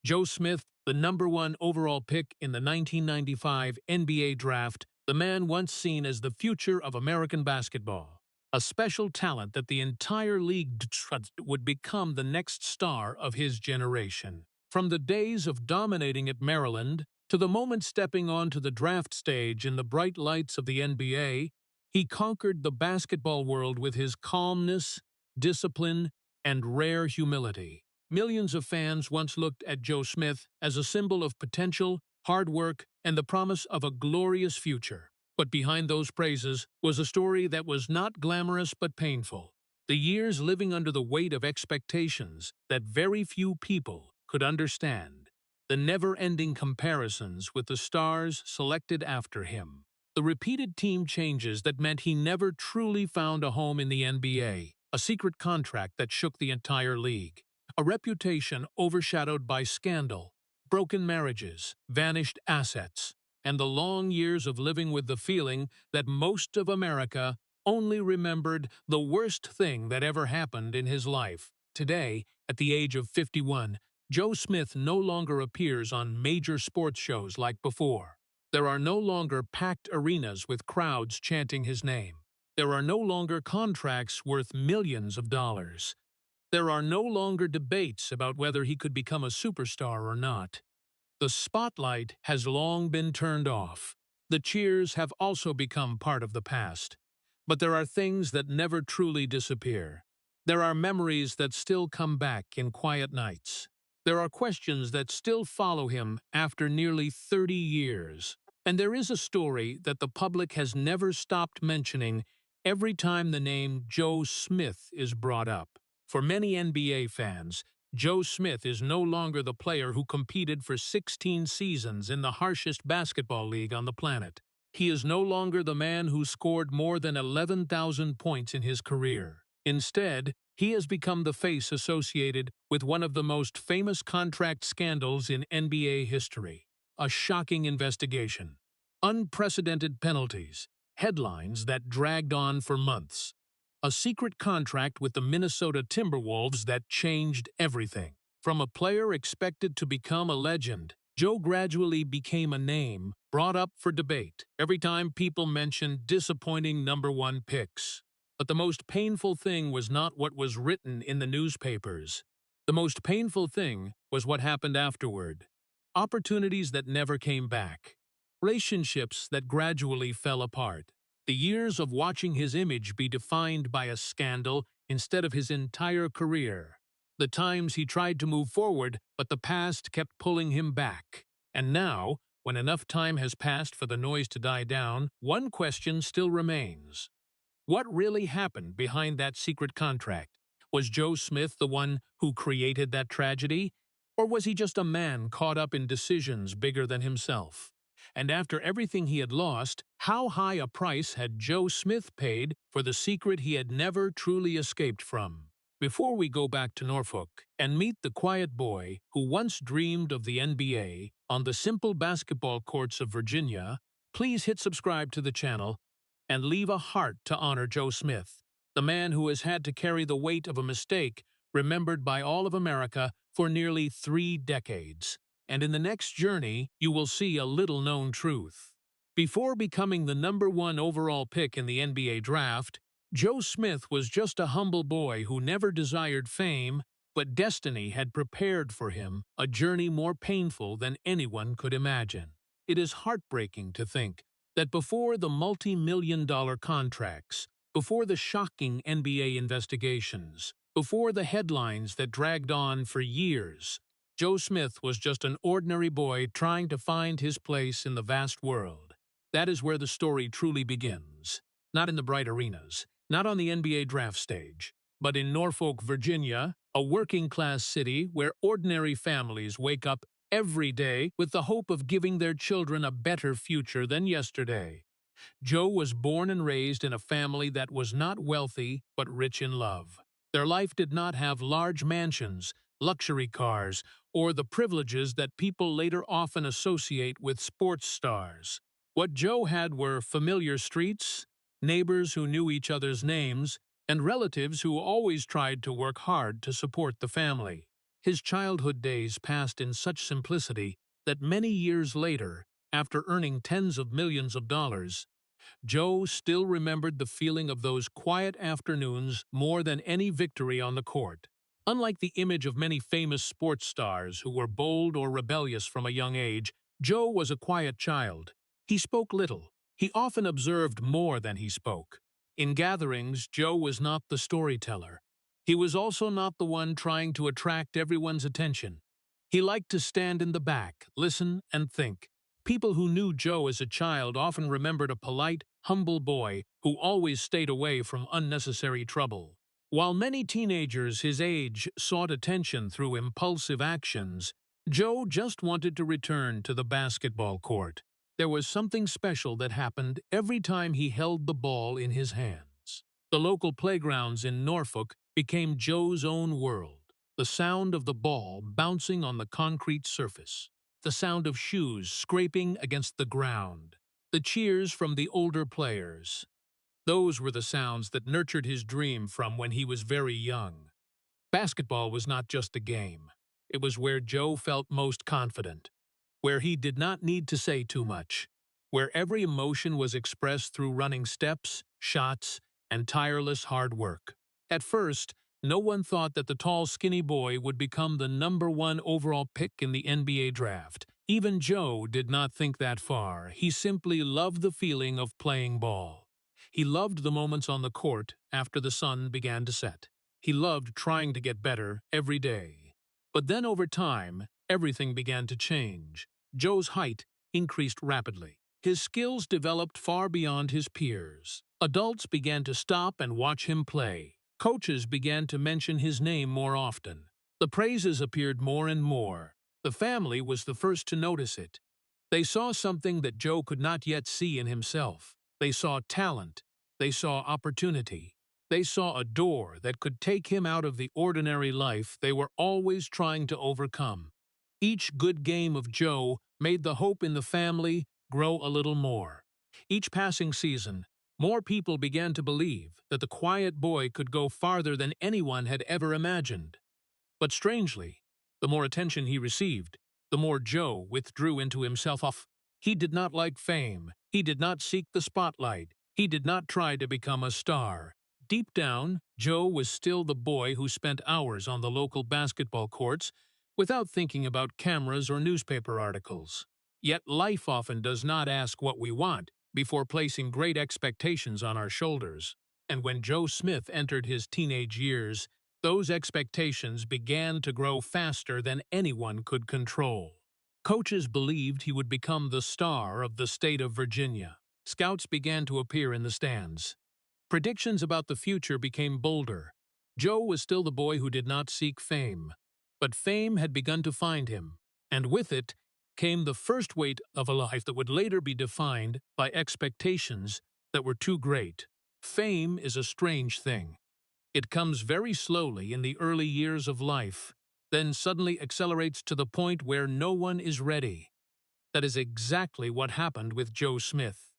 Joe Smith, the #1 overall pick in the 1995 NBA draft, the man once seen as the future of American basketball. A special talent that the entire league trusted would become the next star of his generation. From the days of dominating at Maryland to the moment stepping onto the draft stage in the bright lights of the NBA, he conquered the basketball world with his calmness, discipline, and rare humility. Millions of fans once looked at Joe Smith as a symbol of potential, hard work, and the promise of a glorious future. But behind those praises was a story that was not glamorous but painful. The years living under the weight of expectations that very few people could understand. The never-ending comparisons with the stars selected after him. The repeated team changes that meant he never truly found a home in the NBA. A secret contract that shook the entire league. A reputation overshadowed by scandal, broken marriages, vanished assets, and the long years of living with the feeling that most of America only remembered the worst thing that ever happened in his life. Today, at the age of 51, Joe Smith no longer appears on major sports shows like before. There are no longer packed arenas with crowds chanting his name. There are no longer contracts worth millions of dollars. There are no longer debates about whether he could become a superstar or not. The spotlight has long been turned off. The cheers have also become part of the past. But there are things that never truly disappear. There are memories that still come back in quiet nights. There are questions that still follow him after nearly 30 years. And there is a story that the public has never stopped mentioning every time the name Joe Smith is brought up. For many NBA fans, Joe Smith is no longer the player who competed for 16 seasons in the harshest basketball league on the planet. He is no longer the man who scored more than 11,000 points in his career. Instead, he has become the face associated with one of the most famous contract scandals in NBA history. A shocking investigation, unprecedented penalties, headlines that dragged on for months. A secret contract with the Minnesota Timberwolves that changed everything. From a player expected to become a legend, Joe gradually became a name brought up for debate every time people mentioned disappointing #1 picks. But the most painful thing was not what was written in the newspapers. The most painful thing was what happened afterward. Opportunities that never came back. Relationships that gradually fell apart. The years of watching his image be defined by a scandal instead of his entire career. The times he tried to move forward, but the past kept pulling him back. And now, when enough time has passed for the noise to die down, one question still remains. What really happened behind that secret contract? Was Joe Smith the one who created that tragedy? Or was he just a man caught up in decisions bigger than himself? And after everything he had lost, how high a price had Joe Smith paid for the secret he had never truly escaped from? Before we go back to Norfolk and meet the quiet boy who once dreamed of the NBA on the simple basketball courts of Virginia, please hit subscribe to the channel and leave a heart to honor Joe Smith, the man who has had to carry the weight of a mistake remembered by all of America for nearly 3 decades. And in the next journey, you will see a little-known truth. Before becoming the #1 overall pick in the NBA draft, Joe Smith was just a humble boy who never desired fame, but destiny had prepared for him a journey more painful than anyone could imagine. It is heartbreaking to think that before the multi-million-dollar contracts, before the shocking NBA investigations, before the headlines that dragged on for years, Joe Smith was just an ordinary boy trying to find his place in the vast world. That is where the story truly begins. Not in the bright arenas, not on the NBA draft stage, but in Norfolk, Virginia, a working-class city where ordinary families wake up every day with the hope of giving their children a better future than yesterday. Joe was born and raised in a family that was not wealthy but rich in love. Their life did not have large mansions, luxury cars, or the privileges that people later often associate with sports stars. What Joe had were familiar streets, neighbors who knew each other's names, and relatives who always tried to work hard to support the family. His childhood days passed in such simplicity that many years later, after earning tens of millions of dollars, Joe still remembered the feeling of those quiet afternoons more than any victory on the court. Unlike the image of many famous sports stars who were bold or rebellious from a young age, Joe was a quiet child. He spoke little. He often observed more than he spoke. In gatherings, Joe was not the storyteller. He was also not the one trying to attract everyone's attention. He liked to stand in the back, listen, and think. People who knew Joe as a child often remembered a polite, humble boy who always stayed away from unnecessary trouble. While many teenagers his age sought attention through impulsive actions, Joe just wanted to return to the basketball court. There was something special that happened every time he held the ball in his hands. The local playgrounds in Norfolk became Joe's own world. The sound of the ball bouncing on the concrete surface, the sound of shoes scraping against the ground, the cheers from the older players. Those were the sounds that nurtured his dream from when he was very young. Basketball was not just a game. It was where Joe felt most confident, where he did not need to say too much, where every emotion was expressed through running steps, shots, and tireless hard work. At first, no one thought that the tall, skinny boy would become the #1 overall pick in the NBA draft. Even Joe did not think that far. He simply loved the feeling of playing ball. He loved the moments on the court after the sun began to set. He loved trying to get better every day. But then over time, everything began to change. Joe's height increased rapidly. His skills developed far beyond his peers. Adults began to stop and watch him play. Coaches began to mention his name more often. The praises appeared more and more. The family was the first to notice it. They saw something that Joe could not yet see in himself. They saw talent. They saw opportunity. They saw a door that could take him out of the ordinary life they were always trying to overcome. Each good game of Joe made the hope in the family grow a little more. Each passing season, more people began to believe that the quiet boy could go farther than anyone had ever imagined. But strangely, the more attention he received, the more Joe withdrew into himself. He did not like fame. He did not seek the spotlight. He did not try to become a star. Deep down, Joe was still the boy who spent hours on the local basketball courts without thinking about cameras or newspaper articles. Yet life often does not ask what we want before placing great expectations on our shoulders. And when Joe Smith entered his teenage years, those expectations began to grow faster than anyone could control. Coaches believed he would become the star of the state of Virginia. Scouts began to appear in the stands. Predictions about the future became bolder. Joe was still the boy who did not seek fame, but fame had begun to find him, and with it came the first weight of a life that would later be defined by expectations that were too great. Fame is a strange thing. It comes very slowly in the early years of life, then suddenly accelerates to the point where no one is ready. That is exactly what happened with Joe Smith.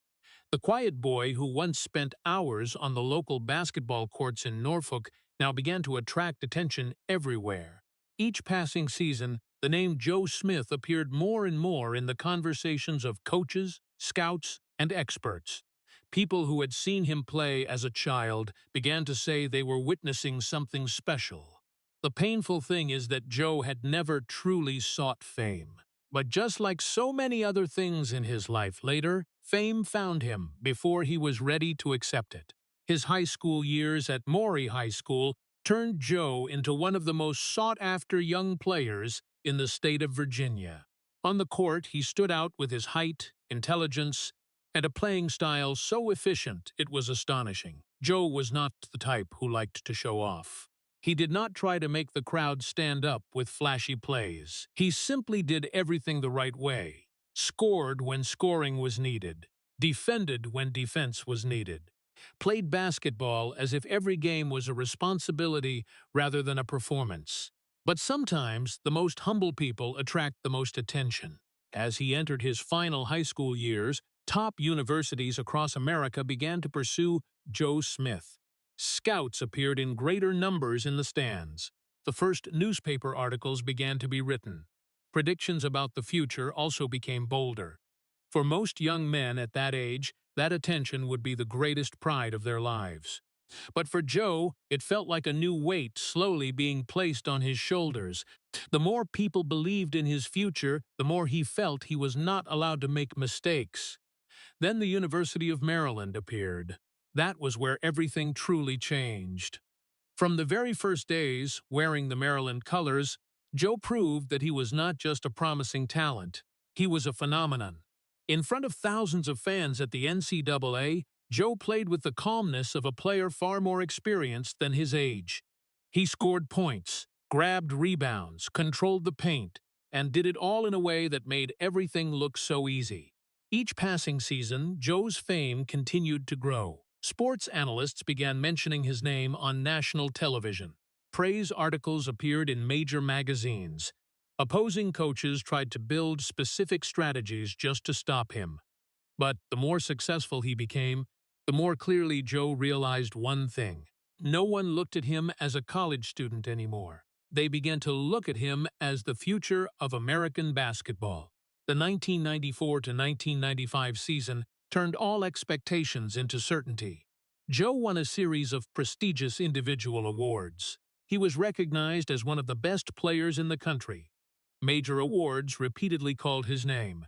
The quiet boy who once spent hours on the local basketball courts in Norfolk now began to attract attention everywhere. Each passing season, the name Joe Smith appeared more and more in the conversations of coaches, scouts, and experts. People who had seen him play as a child began to say they were witnessing something special. The painful thing is that Joe had never truly sought fame. But just like so many other things in his life later, fame found him before he was ready to accept it. His high school years at Maury High School turned Joe into one of the most sought-after young players in the state of Virginia. On the court, he stood out with his height, intelligence, and a playing style so efficient it was astonishing. Joe was not the type who liked to show off. He did not try to make the crowd stand up with flashy plays. He simply did everything the right way, scored when scoring was needed, defended when defense was needed, played basketball as if every game was a responsibility rather than a performance. But sometimes the most humble people attract the most attention. As he entered his final high school years, top universities across America began to pursue Joe Smith. Scouts appeared in greater numbers in the stands. the first newspaper articles began to be written. Predictions about the future also became bolder. For most young men at that age, that attention would be the greatest pride of their lives. But for Joe, it felt like a new weight slowly being placed on his shoulders. The more people believed in his future, the more he felt he was not allowed to make mistakes. Then the University of Maryland appeared. That was where everything truly changed. From the very first days, wearing the Maryland colors, Joe proved that he was not just a promising talent. He was a phenomenon. In front of thousands of fans at the NCAA, Joe played with the calmness of a player far more experienced than his age. He scored points, grabbed rebounds, controlled the paint, and did it all in a way that made everything look so easy. Each passing season, Joe's fame continued to grow. Sports analysts began mentioning his name on national television. Praise articles appeared in major magazines. Opposing coaches tried to build specific strategies just to stop him. But the more successful he became, the more clearly Joe realized one thing. No one looked at him as a college student anymore. They began to look at him as the future of American basketball. The 1994 to 1995 season turned all expectations into certainty. Joe won a series of prestigious individual awards. He was recognized as one of the best players in the country. Major awards repeatedly called his name.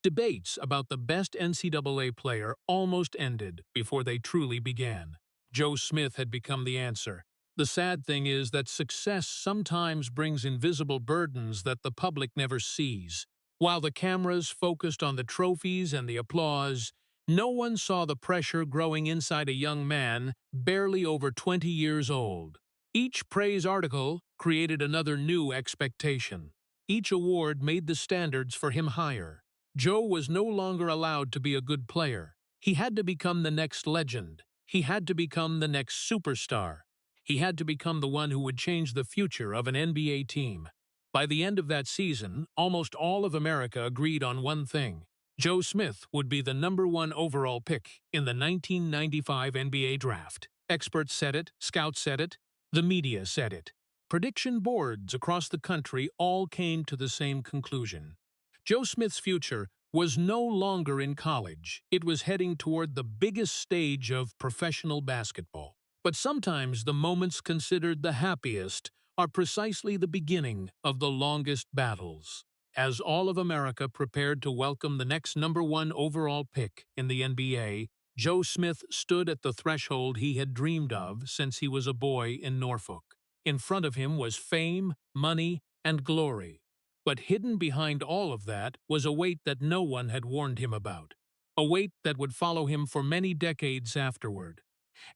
Debates about the best NCAA player almost ended before they truly began. Joe Smith had become the answer. The sad thing is that success sometimes brings invisible burdens that the public never sees. While the cameras focused on the trophies and the applause, no one saw the pressure growing inside a young man barely over 20 years old. Each praise article created another new expectation. Each award made the standards for him higher. Joe was no longer allowed to be a good player. He had to become the next legend. He had to become the next superstar. He had to become the one who would change the future of an NBA team. By the end of that season, almost all of America agreed on one thing. Joe Smith would be the #1 overall pick in the 1995 NBA draft. Experts said it, scouts said it, the media said it. Prediction boards across the country all came to the same conclusion. Joe Smith's future was no longer in college. It was heading toward the biggest stage of professional basketball. But sometimes the moments considered the happiest are precisely the beginning of the longest battles. As all of America prepared to welcome the next #1 overall pick in the NBA, Joe Smith stood at the threshold he had dreamed of since he was a boy in Norfolk. In front of him was fame, money, and glory. But hidden behind all of that was a weight that no one had warned him about. A weight that would follow him for many decades afterward.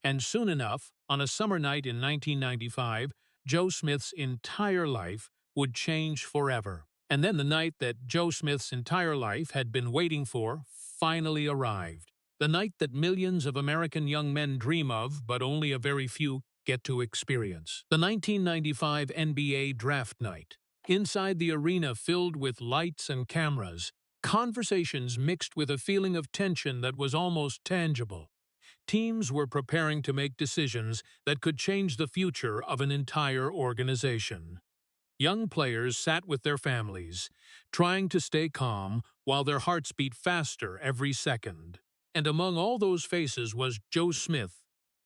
And soon enough, on a summer night in 1995, Joe Smith's entire life would change forever. And then the night that Joe Smith's entire life had been waiting for finally arrived. The night that millions of American young men dream of, but only a very few get to experience. The 1995 NBA Draft Night. Inside the arena filled with lights and cameras, conversations mixed with a feeling of tension that was almost tangible. Teams were preparing to make decisions that could change the future of an entire organization. Young players sat with their families, trying to stay calm while their hearts beat faster every second. And among all those faces was Joe Smith,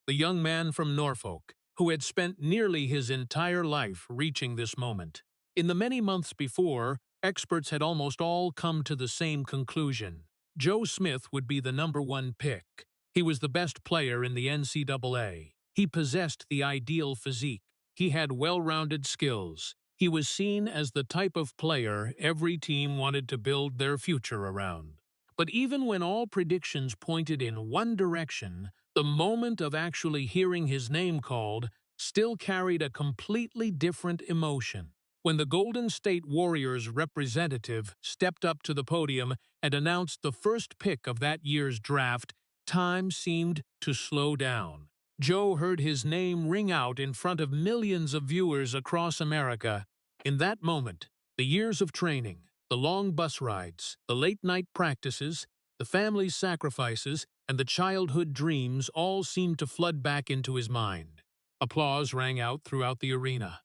the young man from Norfolk, who had spent nearly his entire life reaching this moment. In the many months before, experts had almost all come to the same conclusion. Joe Smith would be the #1 pick. He was the best player in the NCAA. He possessed the ideal physique. He had well-rounded skills. He was seen as the type of player every team wanted to build their future around. But even when all predictions pointed in one direction, the moment of actually hearing his name called still carried a completely different emotion. When the Golden State Warriors representative stepped up to the podium and announced the first pick of that year's draft, time seemed to slow down. Joe heard his name ring out in front of millions of viewers across America. In that moment, the years of training, the long bus rides, the late-night practices, the family's sacrifices, and the childhood dreams all seemed to flood back into his mind. Applause rang out throughout the arena.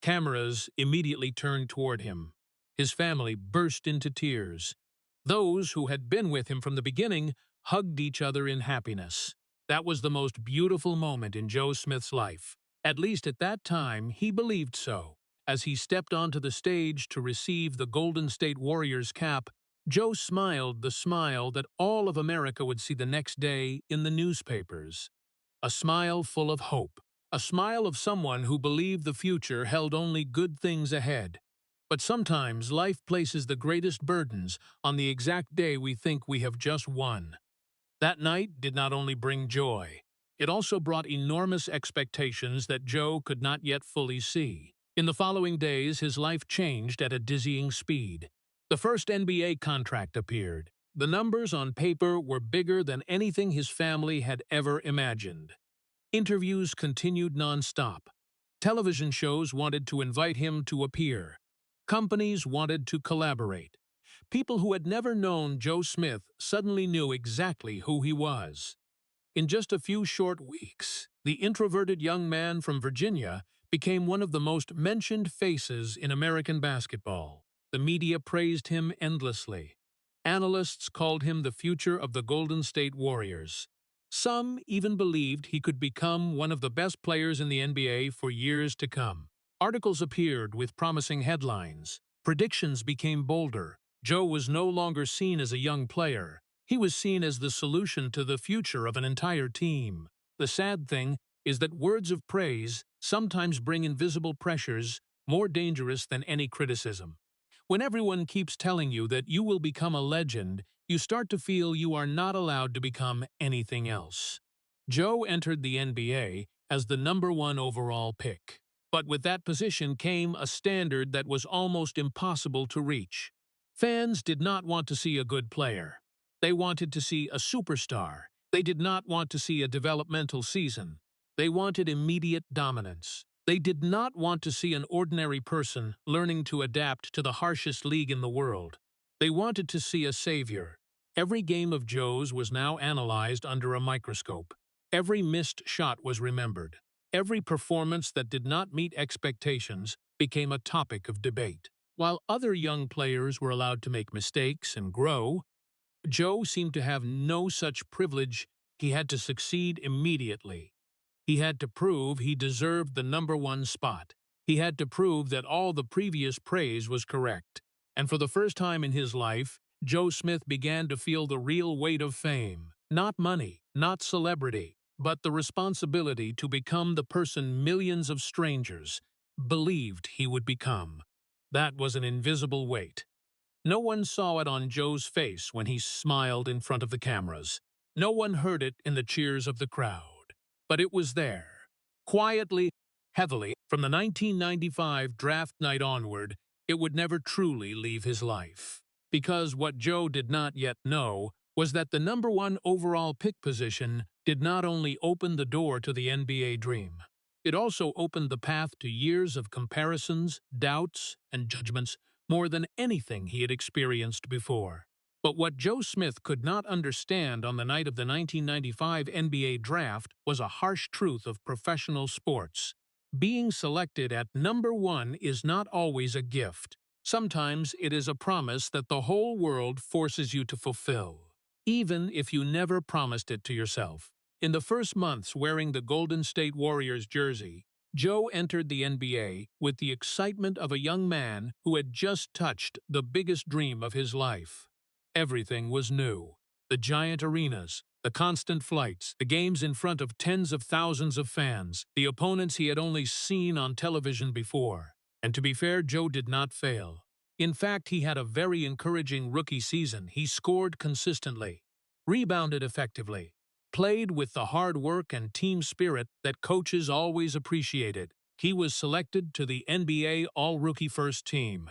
Cameras immediately turned toward him. His family burst into tears. Those who had been with him from the beginning hugged each other in happiness. That was the most beautiful moment in Joe Smith's life. At least at that time, he believed so. As he stepped onto the stage to receive the Golden State Warriors cap, Joe smiled the smile that all of America would see the next day in the newspapers. A smile full of hope. A smile of someone who believed the future held only good things ahead. But sometimes life places the greatest burdens on the exact day we think we have just won. That night did not only bring joy, it also brought enormous expectations that Joe could not yet fully see. In the following days, his life changed at a dizzying speed. The first NBA contract appeared. The numbers on paper were bigger than anything his family had ever imagined. Interviews continued nonstop. Television shows wanted to invite him to appear. Companies wanted to collaborate. People who had never known Joe Smith suddenly knew exactly who he was. In just a few short weeks, the introverted young man from Virginia became one of the most mentioned faces in American basketball. The media praised him endlessly. Analysts called him the future of the Golden State Warriors. Some even believed he could become one of the best players in the NBA for years to come. Articles appeared with promising headlines. Predictions became bolder. Joe was no longer seen as a young player. He was seen as the solution to the future of an entire team. The sad thing is that words of praise sometimes bring invisible pressures more dangerous than any criticism. When everyone keeps telling you that you will become a legend, you start to feel you are not allowed to become anything else. Joe entered the NBA as the #1 overall pick. But with that position came a standard that was almost impossible to reach. Fans did not want to see a good player. They wanted to see a superstar. They did not want to see a developmental season. They wanted immediate dominance. They did not want to see an ordinary person learning to adapt to the harshest league in the world. They wanted to see a savior. Every game of Joe's was now analyzed under a microscope. Every missed shot was remembered. Every performance that did not meet expectations became a topic of debate. While other young players were allowed to make mistakes and grow, Joe seemed to have no such privilege. He had to succeed immediately. He had to prove he deserved the #1 spot. He had to prove that all the previous praise was correct. And for the first time in his life, Joe Smith began to feel the real weight of fame. Not money, not celebrity, but the responsibility to become the person millions of strangers believed he would become. That was an invisible weight. No one saw it on Joe's face when he smiled in front of the cameras. No one heard it in the cheers of the crowd. But it was there, quietly, heavily. From the 1995 draft night onward, it would never truly leave his life. Because what Joe did not yet know was that the #1 overall pick position did not only open the door to the NBA dream. It also opened the path to years of comparisons, doubts, and judgments more than anything he had experienced before. But what Joe Smith could not understand on the night of the 1995 NBA draft was a harsh truth of professional sports. Being selected at #1 is not always a gift. Sometimes it is a promise that the whole world forces you to fulfill, even if you never promised it to yourself. In the first months wearing the Golden State Warriors jersey, Joe entered the NBA with the excitement of a young man who had just touched the biggest dream of his life. Everything was new. The giant arenas, the constant flights, the games in front of tens of thousands of fans, the opponents he had only seen on television before. And to be fair, Joe did not fail. In fact, he had a very encouraging rookie season. He scored consistently, rebounded effectively, played with the hard work and team spirit that coaches always appreciated. He was selected to the NBA All-Rookie First Team.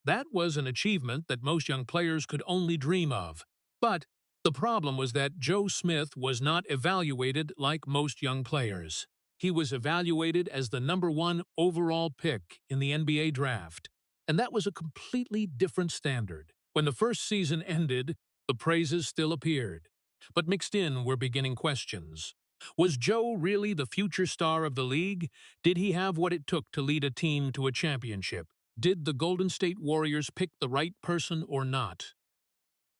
That was an achievement that most young players could only dream of. But the problem was that Joe Smith was not evaluated like most young players. He was evaluated as the #1 overall pick in the NBA draft. And that was a completely different standard. When the first season ended, the praises still appeared. But mixed in were beginning questions. Was Joe really the future star of the league? Did he have what it took to lead a team to a championship? Did the Golden State Warriors pick the right person or not?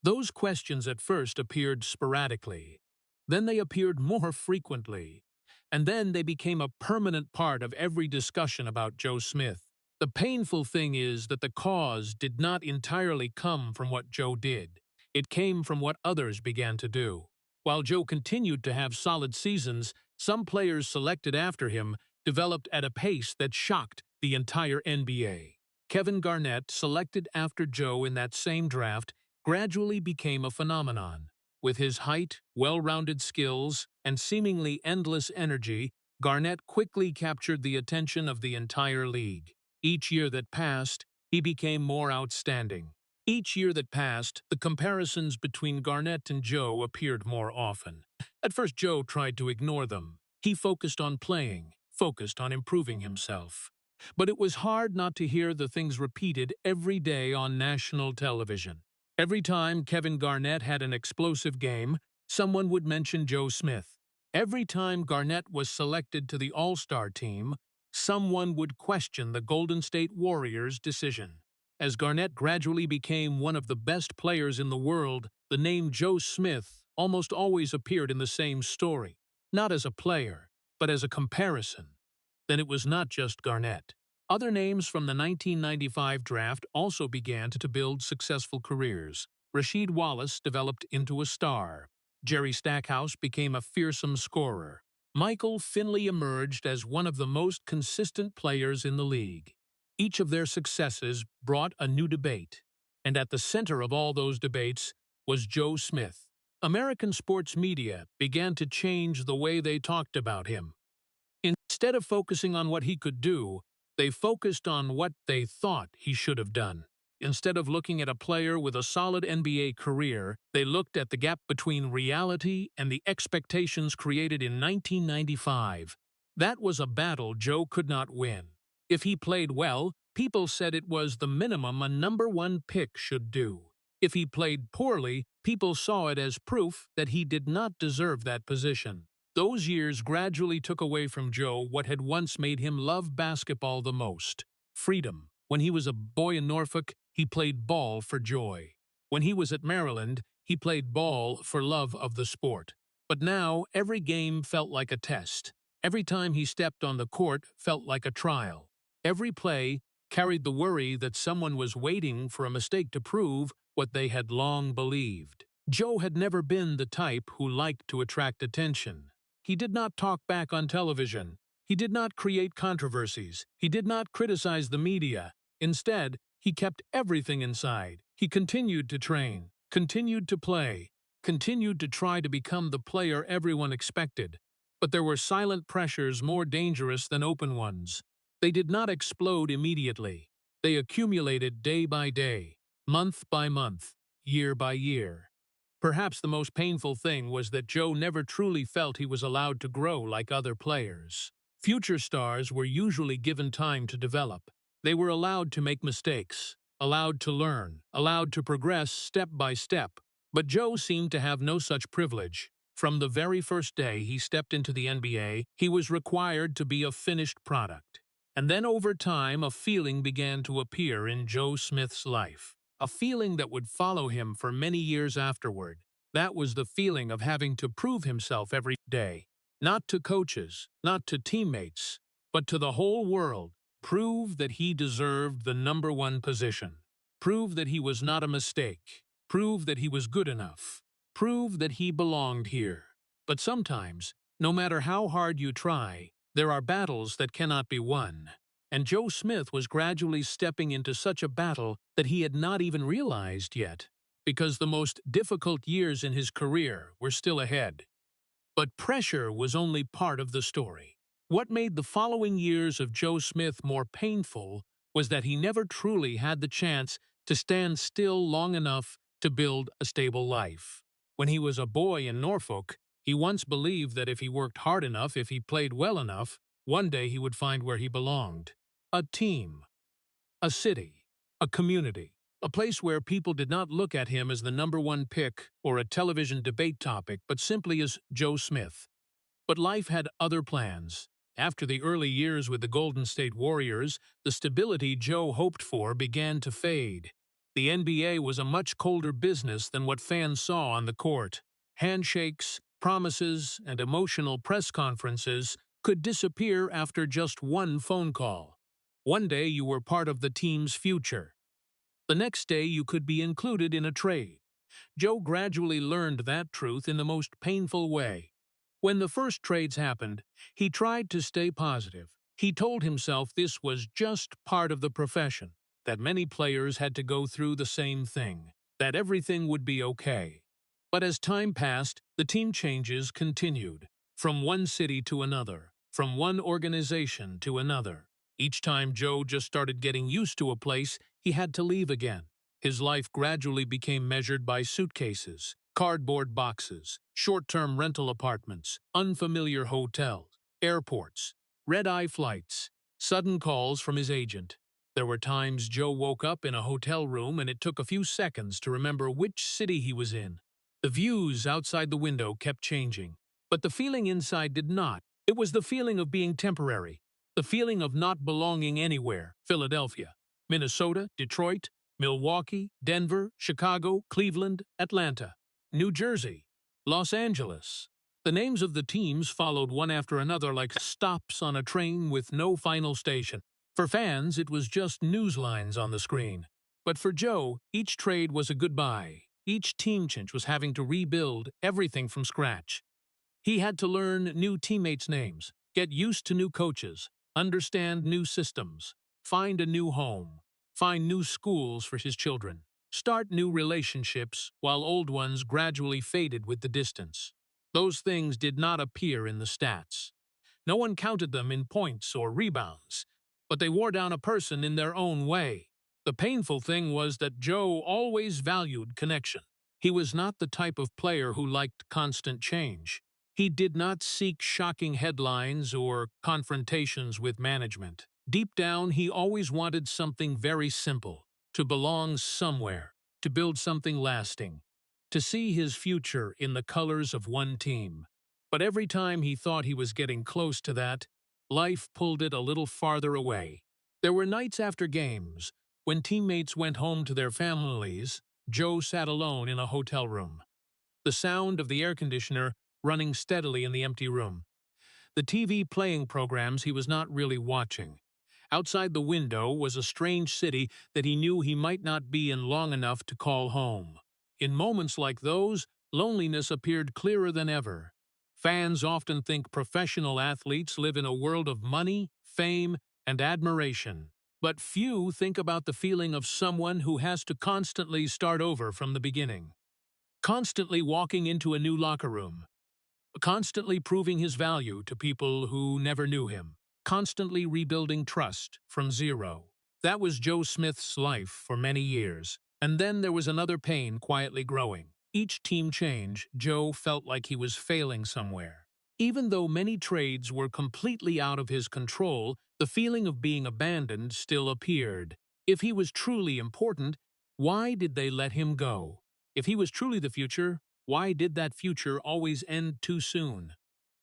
Those questions at first appeared sporadically. Then they appeared more frequently. And then they became a permanent part of every discussion about Joe Smith. The painful thing is that the cause did not entirely come from what Joe did. It came from what others began to do. While Joe continued to have solid seasons, some players selected after him developed at a pace that shocked the entire NBA. Kevin Garnett, selected after Joe in that same draft, gradually became a phenomenon. With his height, well-rounded skills, and seemingly endless energy, Garnett quickly captured the attention of the entire league. Each year that passed, he became more outstanding. Each year that passed, the comparisons between Garnett and Joe appeared more often. At first, Joe tried to ignore them. He focused on playing, focused on improving himself. But it was hard not to hear the things repeated every day on national television. Every time Kevin Garnett had an explosive game, someone would mention Joe Smith. Every time Garnett was selected to the All-Star team, someone would question the Golden State Warriors' decision. As Garnett gradually became one of the best players in the world, the name Joe Smith almost always appeared in the same story, not as a player, but as a comparison. Then it was not just Garnett. Other names from the 1995 draft also began to build successful careers. Rasheed Wallace developed into a star. Jerry Stackhouse became a fearsome scorer. Michael Finley emerged as one of the most consistent players in the league. Each of their successes brought a new debate, and at the center of all those debates was Joe Smith. American sports media began to change the way they talked about him. Instead of focusing on what he could do, they focused on what they thought he should have done. Instead of looking at a player with a solid NBA career, they looked at the gap between reality and the expectations created in 1995. That was a battle Joe could not win. If he played well, people said it was the minimum a #1 pick should do. If he played poorly, people saw it as proof that he did not deserve that position. Those years gradually took away from Joe what had once made him love basketball the most: freedom. When he was a boy in Norfolk, he played ball for joy. When he was at Maryland, he played ball for love of the sport. But now, every game felt like a test. Every time he stepped on the court felt like a trial. Every play carried the worry that someone was waiting for a mistake to prove what they had long believed. Joe had never been the type who liked to attract attention. He did not talk back on television. He did not create controversies. He did not criticize the media. Instead, he kept everything inside. He continued to train, continued to play, continued to try to become the player everyone expected. But there were silent pressures more dangerous than open ones. They did not explode immediately. They accumulated day by day, month by month, year by year. Perhaps the most painful thing was that Joe never truly felt he was allowed to grow like other players. Future stars were usually given time to develop. They were allowed to make mistakes, allowed to learn, allowed to progress step by step. But Joe seemed to have no such privilege. From the very first day he stepped into the NBA, he was required to be a finished product. And then over time, a feeling began to appear in Joe Smith's life. A feeling that would follow him for many years afterward. That was the feeling of having to prove himself every day. Not to coaches, not to teammates, but to the whole world. Prove that he deserved the #1 position. Prove that he was not a mistake. Prove that he was good enough. Prove that he belonged here. But sometimes, no matter how hard you try, there are battles that cannot be won. And Joe Smith was gradually stepping into such a battle that he had not even realized yet, because the most difficult years in his career were still ahead. But pressure was only part of the story. What made the following years of Joe Smith more painful was that he never truly had the chance to stand still long enough to build a stable life. When he was a boy in Norfolk, he once believed that if he worked hard enough, if he played well enough, one day he would find where he belonged. A team, a city, a community, a place where people did not look at him as the #1 pick or a television debate topic, but simply as Joe Smith. But life had other plans. After the early years with the Golden State Warriors, the stability Joe hoped for began to fade. The NBA was a much colder business than what fans saw on the court. Handshakes, promises, and emotional press conferences could disappear after just one phone call. One day you were part of the team's future. The next day you could be included in a trade. Joe gradually learned that truth in the most painful way. When the first trades happened, he tried to stay positive. He told himself this was just part of the profession, that many players had to go through the same thing, that everything would be okay. But as time passed, the team changes continued, from one city to another, from one organization to another. Each time Joe just started getting used to a place, he had to leave again. His life gradually became measured by suitcases, cardboard boxes, short-term rental apartments, unfamiliar hotels, airports, red-eye flights, sudden calls from his agent. There were times Joe woke up in a hotel room and it took a few seconds to remember which city he was in. The views outside the window kept changing, but the feeling inside did not. It was the feeling of being temporary, the feeling of not belonging anywhere. Philadelphia, Minnesota, Detroit, Milwaukee, Denver, Chicago, Cleveland, Atlanta, New Jersey, Los Angeles. The names of the teams followed one after another like stops on a train with no final station. For fans, it was just news lines on the screen. But for Joe, each trade was a goodbye. Each team change was having to rebuild everything from scratch. He had to learn new teammates' names, get used to new coaches, understand new systems, find a new home, find new schools for his children, start new relationships while old ones gradually faded with the distance. Those things did not appear in the stats. No one counted them in points or rebounds, but they wore down a person in their own way. The painful thing was that Joe always valued connection. He was not the type of player who liked constant change. He did not seek shocking headlines or confrontations with management. Deep down, he always wanted something very simple: to belong somewhere, to build something lasting, to see his future in the colors of one team. But every time he thought he was getting close to that, life pulled it a little farther away. There were nights after games, when teammates went home to their families, Joe sat alone in a hotel room. The sound of the air conditioner running steadily in the empty room. The TV playing programs he was not really watching. Outside the window was a strange city that he knew he might not be in long enough to call home. In moments like those, loneliness appeared clearer than ever. Fans often think professional athletes live in a world of money, fame, and admiration. But few think about the feeling of someone who has to constantly start over from the beginning. Constantly walking into a new locker room. Constantly proving his value to people who never knew him. Constantly rebuilding trust from zero. That was Joe Smith's life for many years. And then there was another pain quietly growing. Each team change, Joe felt like he was failing somewhere. Even though many trades were completely out of his control, the feeling of being abandoned still appeared. If he was truly important, why did they let him go? If he was truly the future, why did that future always end too soon?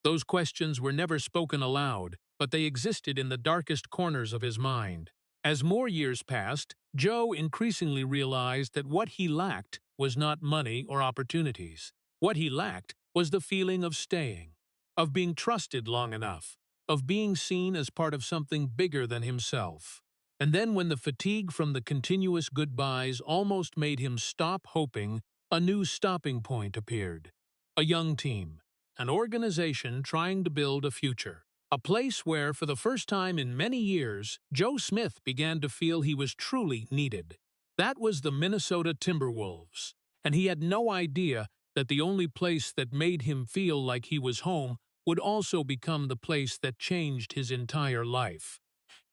Those questions were never spoken aloud, but they existed in the darkest corners of his mind. As more years passed, Joe increasingly realized that what he lacked was not money or opportunities. What he lacked was the feeling of staying, of being trusted long enough, of being seen as part of something bigger than himself. And then when the fatigue from the continuous goodbyes almost made him stop hoping, a new stopping point appeared. A young team, an organization trying to build a future. A place where, for the first time in many years, Joe Smith began to feel he was truly needed. That was the Minnesota Timberwolves, and he had no idea that the only place that made him feel like he was home would also become the place that changed his entire life.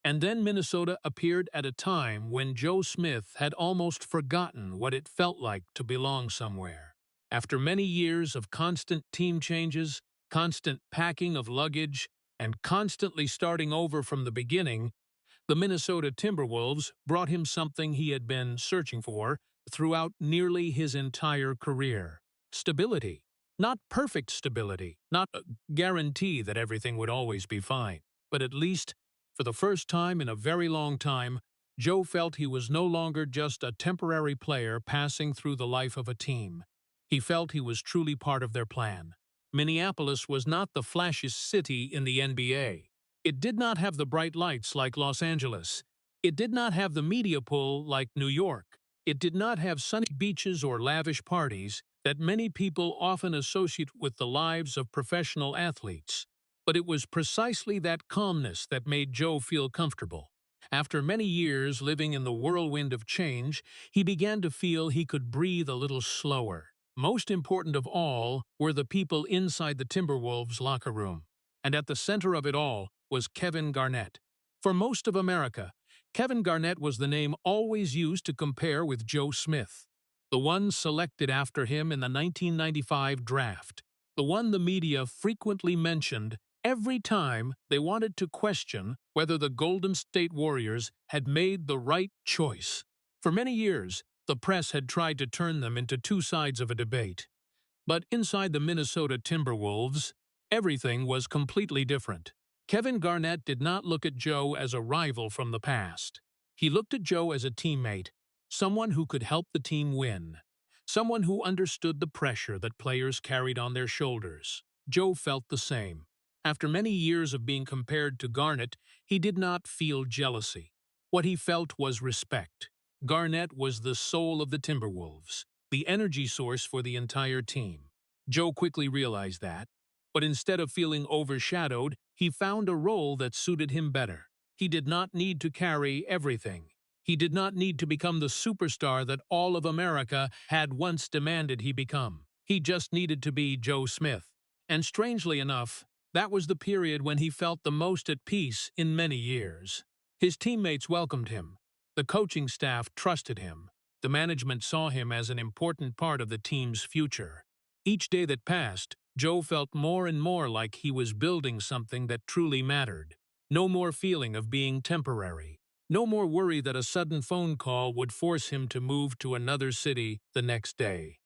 And then Minnesota appeared at a time when Joe Smith had almost forgotten what it felt like to belong somewhere. After many years of constant team changes, constant packing of luggage, and constantly starting over from the beginning, the Minnesota Timberwolves brought him something he had been searching for throughout nearly his entire career: stability. Not perfect stability, not a guarantee that everything would always be fine, but at least, for the first time in a very long time, Joe felt he was no longer just a temporary player passing through the life of a team. He felt he was truly part of their plan. Minneapolis was not the flashiest city in the NBA. It did not have the bright lights like Los Angeles. It did not have the media pull like New York. It did not have sunny beaches or lavish parties that many people often associate with the lives of professional athletes. But it was precisely that calmness that made Joe feel comfortable. After many years living in the whirlwind of change, he began to feel he could breathe a little slower. Most important of all were the people inside the Timberwolves locker room. And at the center of it all was Kevin Garnett. For most of America, Kevin Garnett was the name always used to compare with Joe Smith, the one selected after him in the 1995 draft, the one the media frequently mentioned every time they wanted to question whether the Golden State Warriors had made the right choice. For many years, the press had tried to turn them into two sides of a debate. But inside the Minnesota Timberwolves, everything was completely different. Kevin Garnett did not look at Joe as a rival from the past. He looked at Joe as a teammate, someone who could help the team win, someone who understood the pressure that players carried on their shoulders. Joe felt the same. After many years of being compared to Garnett, he did not feel jealousy. What he felt was respect. Garnett was the soul of the Timberwolves, the energy source for the entire team. Joe quickly realized that, but instead of feeling overshadowed, he found a role that suited him better. He did not need to carry everything. He did not need to become the superstar that all of America had once demanded he become. He just needed to be Joe Smith. And strangely enough, that was the period when he felt the most at peace in many years. His teammates welcomed him. The coaching staff trusted him. The management saw him as an important part of the team's future. Each day that passed, Joe felt more and more like he was building something that truly mattered. No more feeling of being temporary. No more worry that a sudden phone call would force him to move to another city the next day.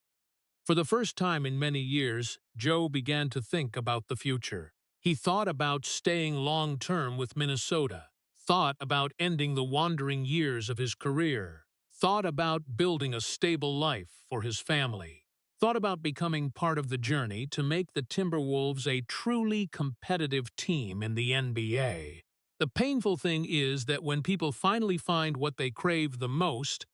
For the first time in many years, Joe began to think about the future. He thought about staying long-term with Minnesota, thought about ending the wandering years of his career, thought about building a stable life for his family, thought about becoming part of the journey to make the Timberwolves a truly competitive team in the NBA. The painful thing is that when people finally find what they crave the most,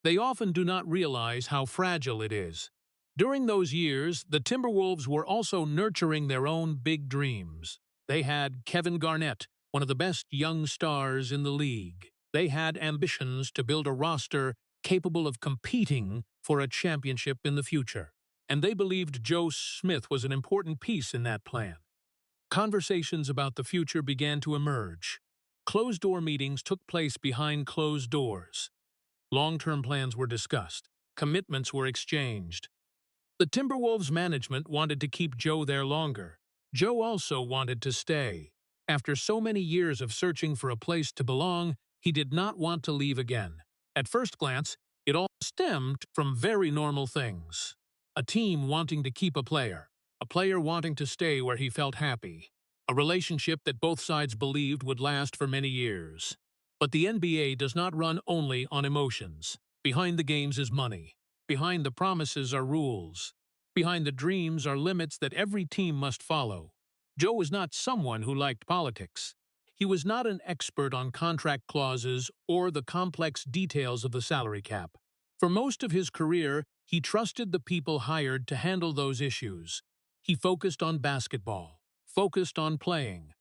they often do not realize how fragile it is. During those years, the Timberwolves were also nurturing their own big dreams. They had Kevin Garnett, one of the best young stars in the league. They had ambitions to build a roster capable of competing for a championship in the future. And they believed Joe Smith was an important piece in that plan. Conversations about the future began to emerge. Closed-door meetings took place behind closed doors. Long-term plans were discussed. Commitments were exchanged. The Timberwolves management wanted to keep Joe there longer. Joe also wanted to stay. After so many years of searching for a place to belong, he did not want to leave again. At first glance, it all stemmed from very normal things. A team wanting to keep a player wanting to stay where he felt happy, a relationship that both sides believed would last for many years. But the NBA does not run only on emotions. Behind the games is money. Behind the promises are rules. Behind the dreams are limits that every team must follow. Joe was not someone who liked politics. He was not an expert on contract clauses or the complex details of the salary cap. For most of his career, he trusted the people hired to handle those issues. He focused on basketball, focused on playing,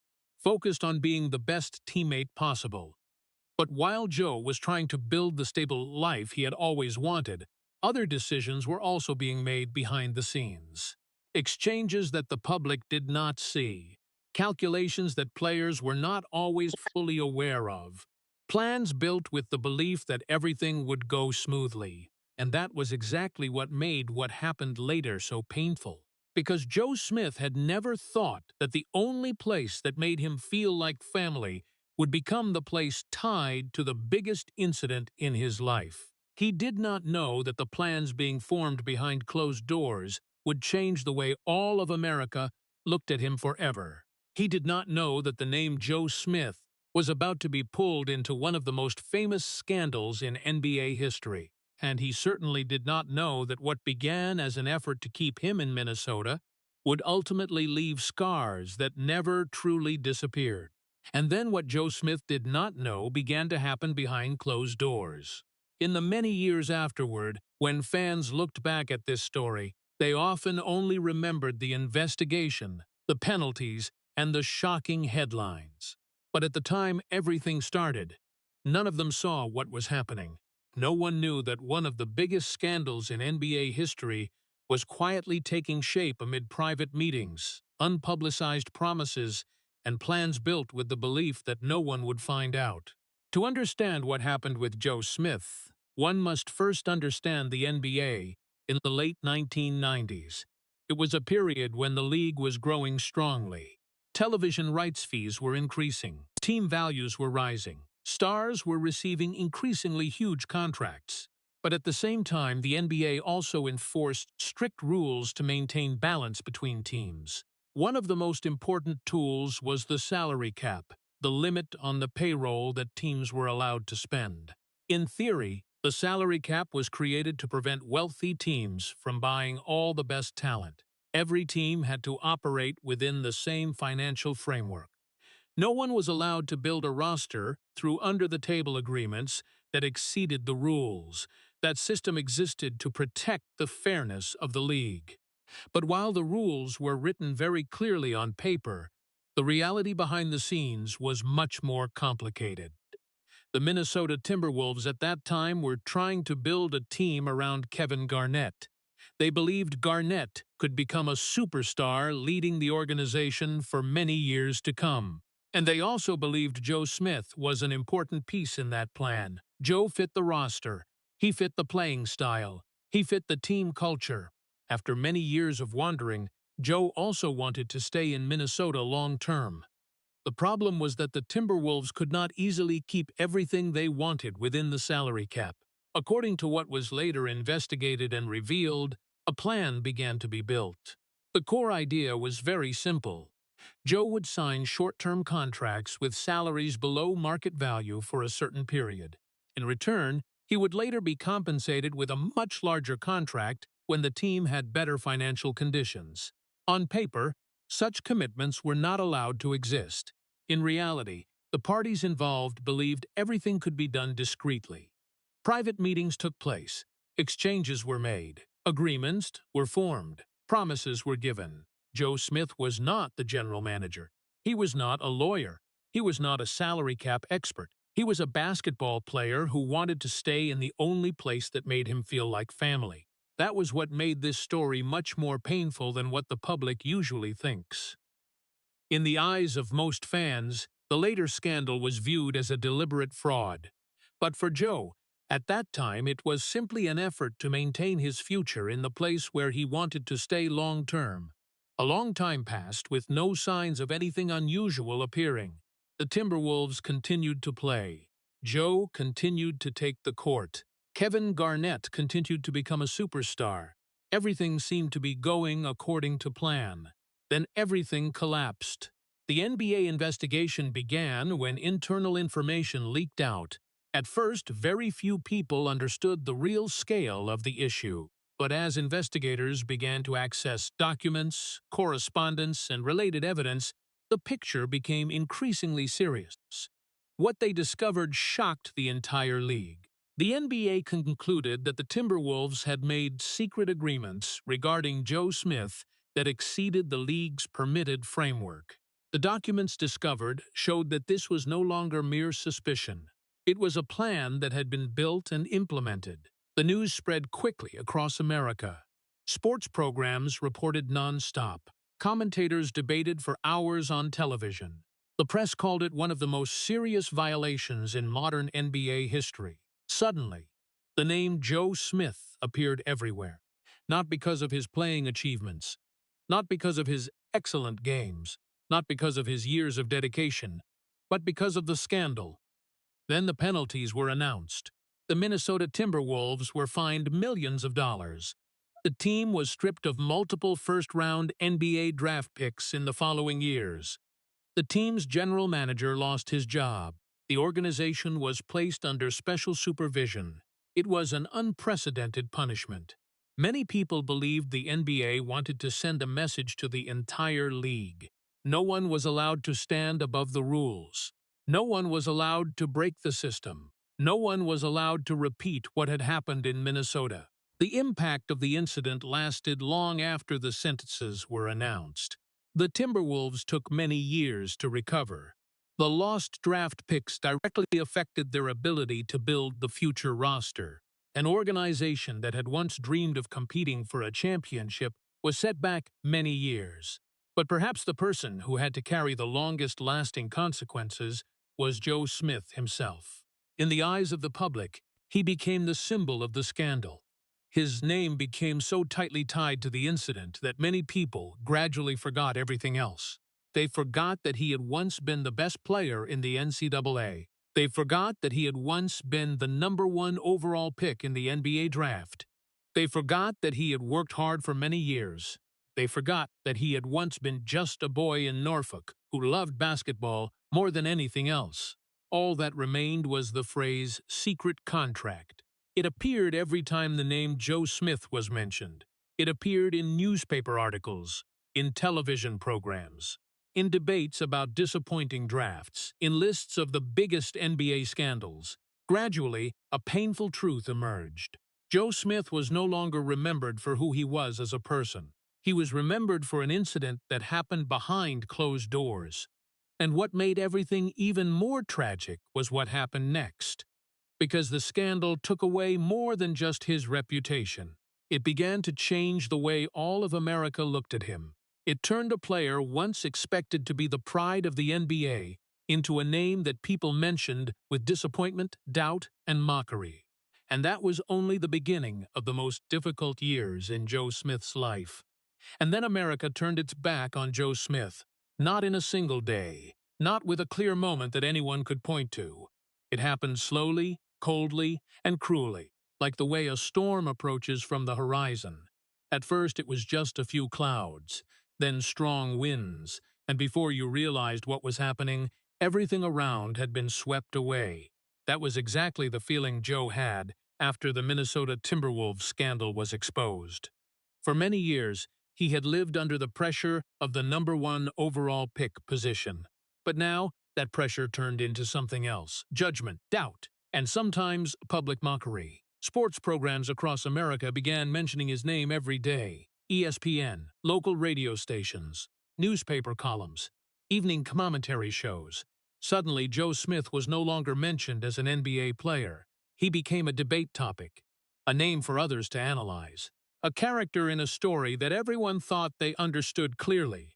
focused on being the best teammate possible. But while Joe was trying to build the stable life he had always wanted, other decisions were also being made behind the scenes. Exchanges that the public did not see, calculations that players were not always fully aware of, plans built with the belief that everything would go smoothly. And that was exactly what made what happened later so painful. Because Joe Smith had never thought that the only place that made him feel like family would become the place tied to the biggest incident in his life. He did not know that the plans being formed behind closed doors would change the way all of America looked at him forever. He did not know that the name Joe Smith was about to be pulled into one of the most famous scandals in NBA history. And he certainly did not know that what began as an effort to keep him in Minnesota would ultimately leave scars that never truly disappeared. And then what Joe Smith did not know began to happen behind closed doors. In the many years afterward, when fans looked back at this story, they often only remembered the investigation, the penalties, and the shocking headlines. But at the time everything started, none of them saw what was happening. No one knew that one of the biggest scandals in NBA history was quietly taking shape amid private meetings, unpublicized promises, and plans built with the belief that no one would find out. To understand what happened with Joe Smith, one must first understand the NBA in the late 1990s. It was a period when the league was growing strongly. Television rights fees were increasing, team values were rising, stars were receiving increasingly huge contracts. But at the same time, the NBA also enforced strict rules to maintain balance between teams. One of the most important tools was the salary cap, the limit on the payroll that teams were allowed to spend. In theory, the salary cap was created to prevent wealthy teams from buying all the best talent. Every team had to operate within the same financial framework. No one was allowed to build a roster through under-the-table agreements that exceeded the rules. That system existed to protect the fairness of the league. But while the rules were written very clearly on paper, the reality behind the scenes was much more complicated. The Minnesota Timberwolves at that time were trying to build a team around Kevin Garnett. They believed Garnett could become a superstar leading the organization for many years to come. And they also believed Joe Smith was an important piece in that plan. Joe fit the roster. He fit the playing style. He fit the team culture. After many years of wandering, Joe also wanted to stay in Minnesota long-term. The problem was that the Timberwolves could not easily keep everything they wanted within the salary cap. According to what was later investigated and revealed, a plan began to be built. The core idea was very simple. Joe would sign short-term contracts with salaries below market value for a certain period. In return, he would later be compensated with a much larger contract when the team had better financial conditions. On paper, such commitments were not allowed to exist. In reality, the parties involved believed everything could be done discreetly. Private meetings took place, exchanges were made, agreements were formed, promises were given. Joe Smith was not the general manager. He was not a lawyer. He was not a salary cap expert. He was a basketball player who wanted to stay in the only place that made him feel like family. That was what made this story much more painful than what the public usually thinks. In the eyes of most fans, the later scandal was viewed as a deliberate fraud. But for Joe, at that time it was simply an effort to maintain his future in the place where he wanted to stay long-term. A long time passed with no signs of anything unusual appearing. The Timberwolves continued to play. Joe continued to take the court. Kevin Garnett continued to become a superstar. Everything seemed to be going according to plan. Then everything collapsed. The NBA investigation began when internal information leaked out. At first, very few people understood the real scale of the issue. But as investigators began to access documents, correspondence, and related evidence, the picture became increasingly serious. What they discovered shocked the entire league. The NBA concluded that the Timberwolves had made secret agreements regarding Joe Smith that exceeded the league's permitted framework. The documents discovered showed that this was no longer mere suspicion. It was a plan that had been built and implemented. The news spread quickly across America. Sports programs reported non-stop. Commentators debated for hours on television. The press called it one of the most serious violations in modern NBA history. Suddenly, the name Joe Smith appeared everywhere, not because of his playing achievements, not because of his excellent games, not because of his years of dedication, but because of the scandal. Then the penalties were announced. The Minnesota Timberwolves were fined millions of dollars. The team was stripped of multiple first-round NBA draft picks in the following years. The team's general manager lost his job. The organization was placed under special supervision. It was an unprecedented punishment. Many people believed the NBA wanted to send a message to the entire league. No one was allowed to stand above the rules. No one was allowed to break the system. No one was allowed to repeat what had happened in Minnesota. The impact of the incident lasted long after the sentences were announced. The Timberwolves took many years to recover. The lost draft picks directly affected their ability to build the future roster. An organization that had once dreamed of competing for a championship was set back many years. But perhaps the person who had to carry the longest-lasting consequences was Joe Smith himself. In the eyes of the public, he became the symbol of the scandal. His name became so tightly tied to the incident that many people gradually forgot everything else. They forgot that he had once been the best player in the NCAA. They forgot that he had once been the #1 overall pick in the NBA draft. They forgot that he had worked hard for many years. They forgot that he had once been just a boy in Norfolk who loved basketball more than anything else. All that remained was the phrase "secret contract." It appeared every time the name Joe Smith was mentioned. It appeared in newspaper articles, in television programs, in debates about disappointing drafts, in lists of the biggest NBA scandals. Gradually, a painful truth emerged. Joe Smith was no longer remembered for who he was as a person. He was remembered for an incident that happened behind closed doors. And what made everything even more tragic was what happened next. Because the scandal took away more than just his reputation. It began to change the way all of America looked at him. It turned a player once expected to be the pride of the NBA into a name that people mentioned with disappointment, doubt, and mockery. And that was only the beginning of the most difficult years in Joe Smith's life. And then America turned its back on Joe Smith, not in a single day, not with a clear moment that anyone could point to. It happened slowly, coldly, and cruelly, like the way a storm approaches from the horizon. At first it was just a few clouds, then strong winds, and before you realized what was happening, everything around had been swept away. That was exactly the feeling Joe had after the Minnesota Timberwolves scandal was exposed. For many years, he had lived under the pressure of the #1 overall pick position. But now, that pressure turned into something else: judgment, doubt, and sometimes public mockery. Sports programs across America began mentioning his name every day. ESPN, local radio stations, newspaper columns, evening commentary shows. Suddenly, Joe Smith was no longer mentioned as an NBA player. He became a debate topic, a name for others to analyze, a character in a story that everyone thought they understood clearly.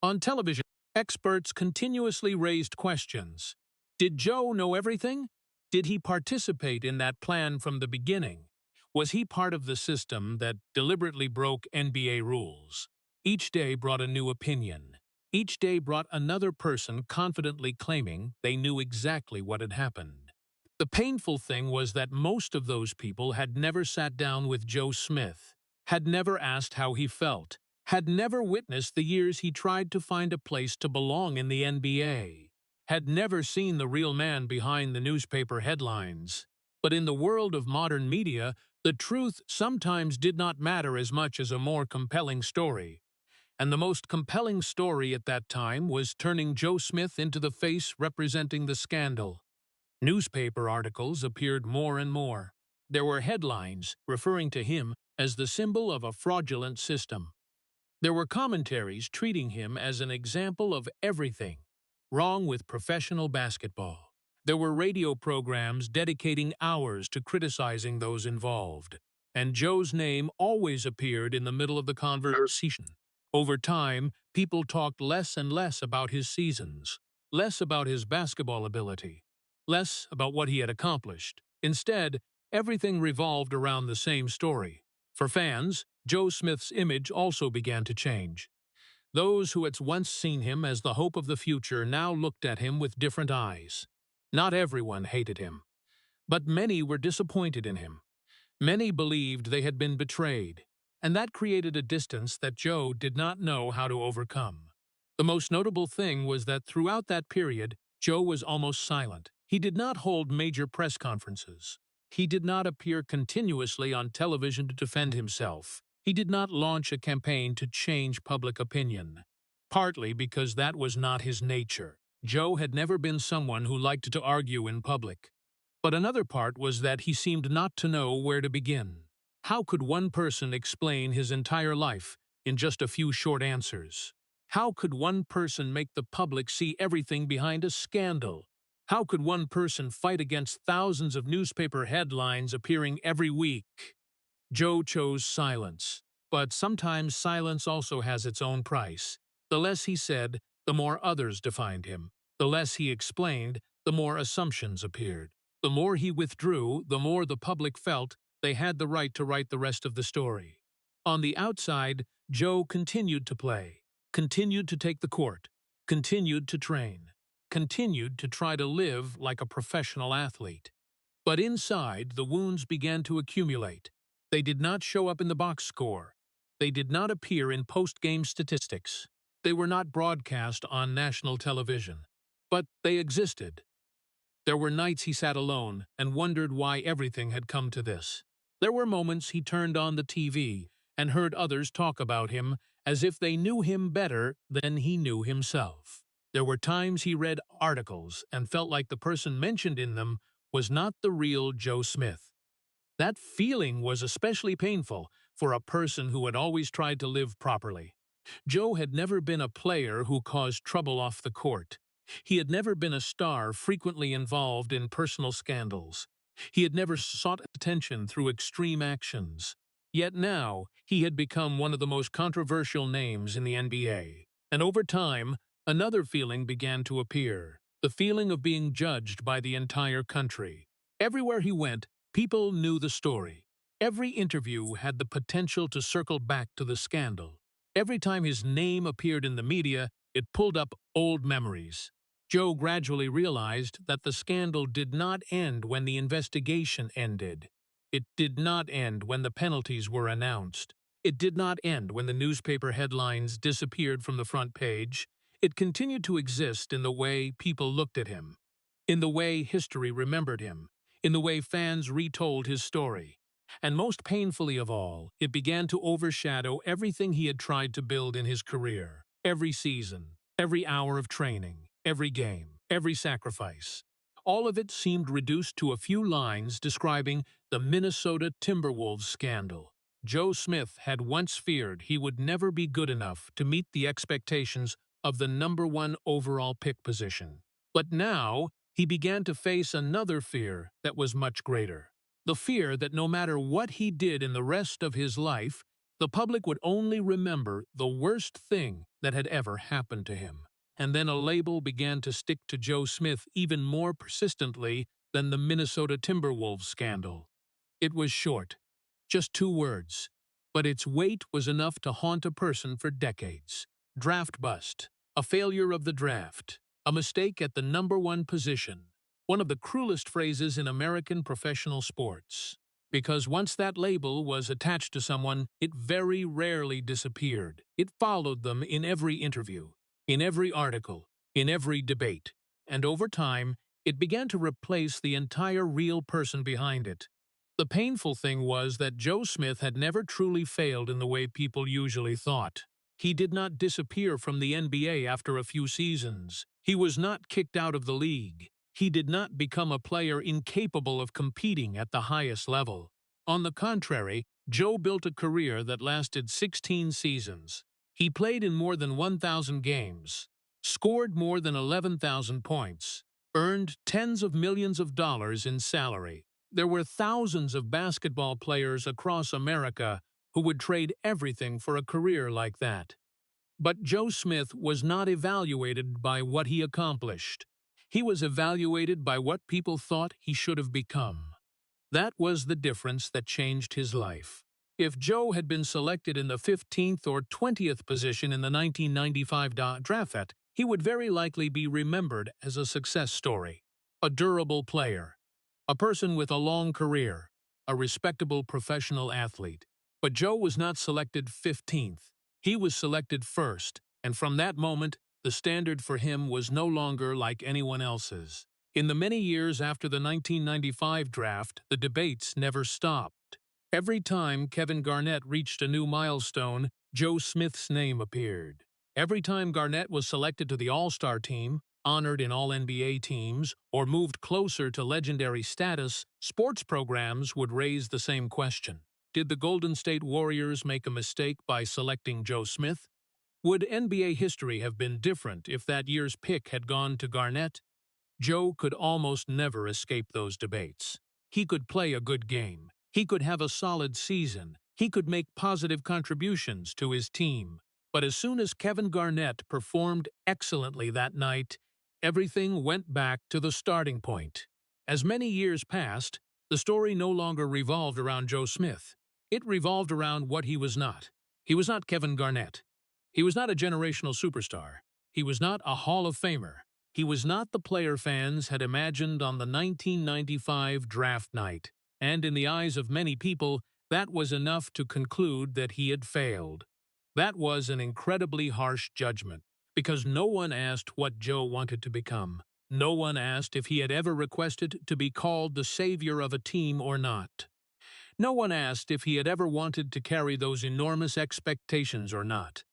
On television, experts continuously raised questions. Did Joe know everything? Did he participate in that plan from the beginning? Was he part of the system that deliberately broke NBA rules? Each day brought a new opinion. Each day brought another person confidently claiming they knew exactly what had happened. The painful thing was that most of those people had never sat down with Joe Smith, had never asked how he felt, had never witnessed the years he tried to find a place to belong in the NBA, had never seen the real man behind the newspaper headlines. But in the world of modern media, the truth sometimes did not matter as much as a more compelling story. And the most compelling story at that time was turning Joe Smith into the face representing the scandal. Newspaper articles appeared more and more. There were headlines referring to him as the symbol of a fraudulent system. There were commentaries treating him as an example of everything wrong with professional basketball. There were radio programs dedicating hours to criticizing those involved. And Joe's name always appeared in the middle of the conversation. Over time, people talked less and less about his seasons, less about his basketball ability, less about what he had accomplished. Instead, everything revolved around the same story. For fans, Joe Smith's image also began to change. Those who had once seen him as the hope of the future now looked at him with different eyes. Not everyone hated him, but many were disappointed in him. Many believed they had been betrayed. and that created a distance that Joe did not know how to overcome. The most notable thing was that throughout that period, Joe was almost silent. He did not hold major press conferences. He did not appear continuously on television to defend himself. He did not launch a campaign to change public opinion. Partly because that was not his nature. Joe had never been someone who liked to argue in public. But another part was that he seemed not to know where to begin. How could one person explain his entire life in just a few short answers? How could one person make the public see everything behind a scandal? How could one person fight against thousands of newspaper headlines appearing every week? Joe chose silence. But sometimes silence also has its own price. The less he said, the more others defined him. The less he explained, the more assumptions appeared. The more he withdrew, the more the public felt they had the right to write the rest of the story. On the outside, Joe continued to play, continued to take the court, continued to train, continued to try to live like a professional athlete. But inside, the wounds began to accumulate. They did not show up in the box score. They did not appear in post-game statistics. They were not broadcast on national television. But they existed. There were nights he sat alone and wondered why everything had come to this. There were moments he turned on the TV and heard others talk about him as if they knew him better than he knew himself. There were times he read articles and felt like the person mentioned in them was not the real Joe Smith. That feeling was especially painful for a person who had always tried to live properly. Joe had never been a player who caused trouble off the court. He had never been a star frequently involved in personal scandals. He had never sought attention through extreme actions. Yet now, he had become one of the most controversial names in the NBA. And over time, another feeling began to appear, the feeling of being judged by the entire country. Everywhere he went, people knew the story. Every interview had the potential to circle back to the scandal. Every time his name appeared in the media, it pulled up old memories. Joe gradually realized that the scandal did not end when the investigation ended. It did not end when the penalties were announced. It did not end when the newspaper headlines disappeared from the front page. It continued to exist in the way people looked at him, in the way history remembered him, in the way fans retold his story. And most painfully of all, it began to overshadow everything he had tried to build in his career. Every season, every hour of training, every game, every sacrifice. All of it seemed reduced to a few lines describing the Minnesota Timberwolves scandal. Joe Smith had once feared he would never be good enough to meet the expectations of the #1 overall pick position. But now, he began to face another fear that was much greater. The fear that no matter what he did in the rest of his life, the public would only remember the worst thing that had ever happened to him. And then a label began to stick to Joe Smith even more persistently than the Minnesota Timberwolves scandal. It was short, just 2 words, but its weight was enough to haunt a person for decades. Draft bust, a failure of the draft, a mistake at the #1 position. One of the cruelest phrases in American professional sports. Because once that label was attached to someone, it very rarely disappeared. It followed them in every interview, in every article, in every debate. And over time, it began to replace the entire real person behind it. The painful thing was that Joe Smith had never truly failed in the way people usually thought. He did not disappear from the NBA after a few seasons. He was not kicked out of the league. He did not become a player incapable of competing at the highest level. On the contrary, Joe built a career that lasted 16 seasons. He played in more than 1,000 games, scored more than 11,000 points, earned tens of millions of dollars in salary. There were thousands of basketball players across America who would trade everything for a career like that. But Joe Smith was not evaluated by what he accomplished. He was evaluated by what people thought he should have become. That was the difference that changed his life. If Joe had been selected in the 15th or 20th position in the 1995 draft, he would very likely be remembered as a success story, a durable player, a person with a long career, a respectable professional athlete. But Joe was not selected 15th. He was selected first, and from that moment, the standard for him was no longer like anyone else's. In the many years after the 1995 draft, the debates never stopped. Every time Kevin Garnett reached a new milestone, Joe Smith's name appeared. Every time Garnett was selected to the All-Star team, honored in all NBA teams, or moved closer to legendary status, sports programs would raise the same question. Did the Golden State Warriors make a mistake by selecting Joe Smith? Would NBA history have been different if that year's pick had gone to Garnett? Joe could almost never escape those debates. He could play a good game. He could have a solid season. He could make positive contributions to his team. But as soon as Kevin Garnett performed excellently that night, everything went back to the starting point. As many years passed, the story no longer revolved around Joe Smith. It revolved around what he was not. He was not Kevin Garnett. He was not a generational superstar. He was not a Hall of Famer. He was not the player fans had imagined on the 1995 draft night, and in the eyes of many people, that was enough to conclude that he had failed. That was an incredibly harsh judgment, because no one asked what Joe wanted to become. No one asked if he had ever requested to be called the savior of a team or not. No one asked if he had ever wanted to carry those enormous expectations or not.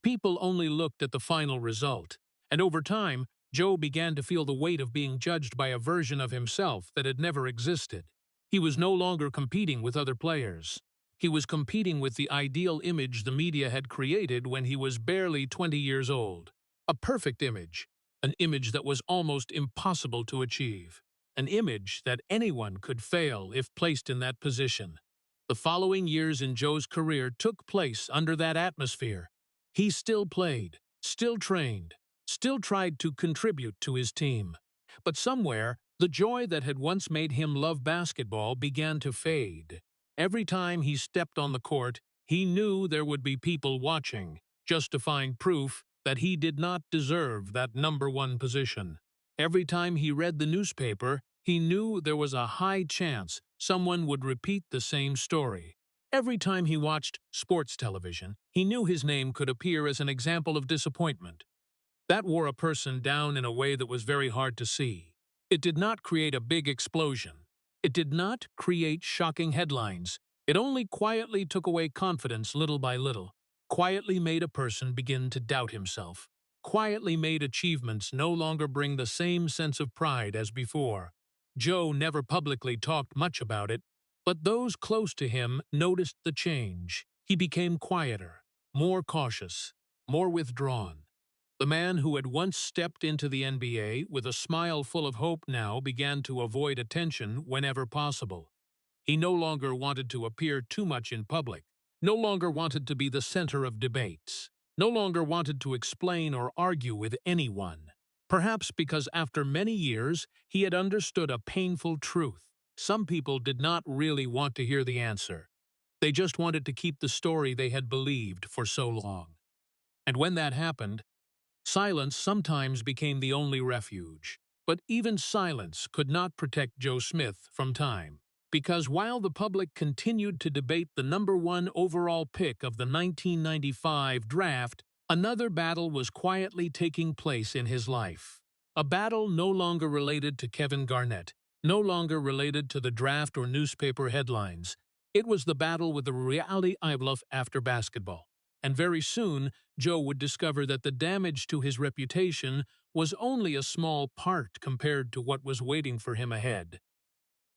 People only looked at the final result, and over time, Joe began to feel the weight of being judged by a version of himself that had never existed. He was no longer competing with other players. He was competing with the ideal image the media had created when he was barely 20 years old. A perfect image, an image that was almost impossible to achieve, an image that anyone could fail if placed in that position. The following years in Joe's career took place under that atmosphere. He still played, still trained, still tried to contribute to his team. But somewhere, the joy that had once made him love basketball began to fade. Every time he stepped on the court, he knew there would be people watching, just to find proof that he did not deserve that number one position. Every time he read the newspaper, he knew there was a high chance someone would repeat the same story. Every time he watched sports television, he knew his name could appear as an example of disappointment. That wore a person down in a way that was very hard to see. It did not create a big explosion. It did not create shocking headlines. It only quietly took away confidence little by little, quietly made a person begin to doubt himself, quietly made achievements no longer bring the same sense of pride as before. Joe never publicly talked much about it, but those close to him noticed the change. He became quieter, more cautious, more withdrawn. The man who had once stepped into the NBA with a smile full of hope now began to avoid attention whenever possible. He no longer wanted to appear too much in public, no longer wanted to be the center of debates, no longer wanted to explain or argue with anyone. Perhaps because after many years he had understood a painful truth. Some people did not really want to hear the answer. They just wanted to keep the story they had believed for so long. And when that happened, silence sometimes became the only refuge. But even silence could not protect Joe Smith from time. Because while the public continued to debate the number one overall pick of the 1995 draft, another battle was quietly taking place in his life. A battle no longer related to Kevin Garnett, no longer related to the draft or newspaper headlines. It was the battle with the reality of life after basketball. And very soon, Joe would discover that the damage to his reputation was only a small part compared to what was waiting for him ahead.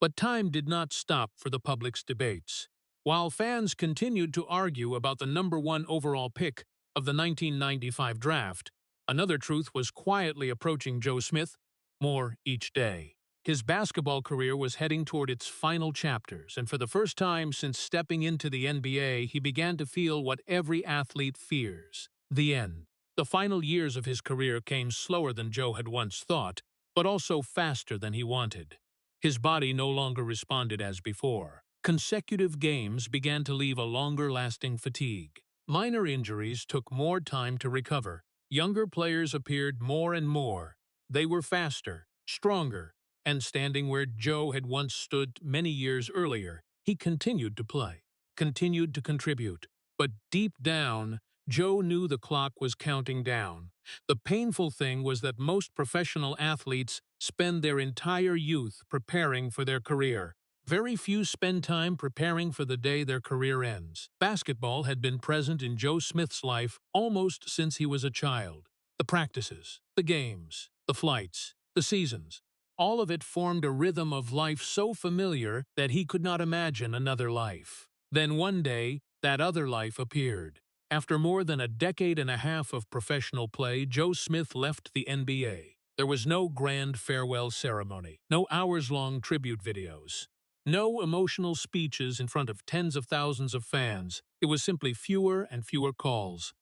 But time did not stop for the public's debates. While fans continued to argue about the number one overall pick of the 1995 draft, another truth was quietly approaching Joe Smith more each day. His basketball career was heading toward its final chapters, and for the first time since stepping into the NBA, he began to feel what every athlete fears: the end. The final years of his career came slower than Joe had once thought, but also faster than he wanted. His body no longer responded as before. Consecutive games began to leave a longer-lasting fatigue. Minor injuries took more time to recover. Younger players appeared more and more. They were faster, stronger, and standing where Joe had once stood many years earlier, he continued to play. continued to contribute. But deep down, Joe knew the clock was counting down. The painful thing was that most professional athletes spend their entire youth preparing for their career. Very few spend time preparing for the day their career ends. Basketball had been present in Joe Smith's life almost since he was a child. The practices, the games, the flights, the seasons. All of it formed a rhythm of life so familiar that he could not imagine another life. Then one day, that other life appeared. After more than a decade and a half of professional play, Joe Smith left the NBA. There was no grand farewell ceremony, no hours-long tribute videos, no emotional speeches in front of tens of thousands of fans. It was simply fewer and fewer calls.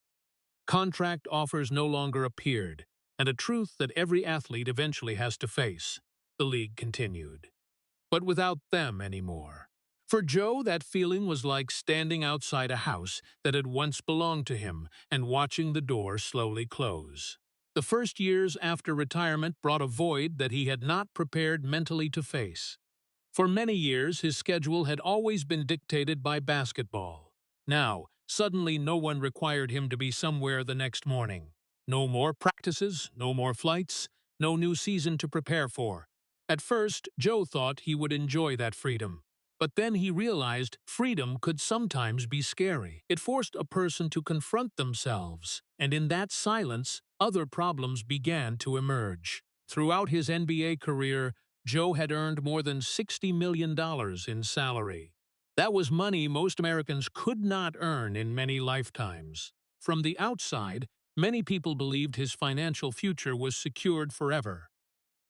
Contract offers no longer appeared, and a truth that every athlete eventually has to face. The league continued. But without them anymore. For Joe, that feeling was like standing outside a house that had once belonged to him and watching the door slowly close. The first years after retirement brought a void that he had not prepared mentally to face. For many years, his schedule had always been dictated by basketball. Now, suddenly no one required him to be somewhere the next morning. No more practices, no more flights, no new season to prepare for. At first, Joe thought he would enjoy that freedom. But then he realized freedom could sometimes be scary. It forced a person to confront themselves, and in that silence, other problems began to emerge. Throughout his NBA career, Joe had earned more than $60 million in salary. That was money most Americans could not earn in many lifetimes. From the outside, many people believed his financial future was secured forever.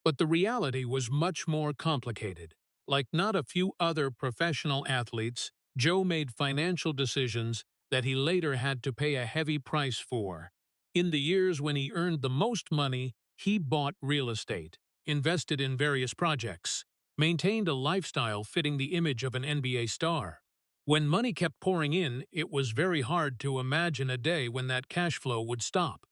But the reality was much more complicated. Like not a few other professional athletes, Joe made financial decisions that he later had to pay a heavy price for. In the years when he earned the most money, he bought real estate, invested in various projects, maintained a lifestyle fitting the image of an NBA star. When money kept pouring in, it was very hard to imagine a day when that cash flow would stop.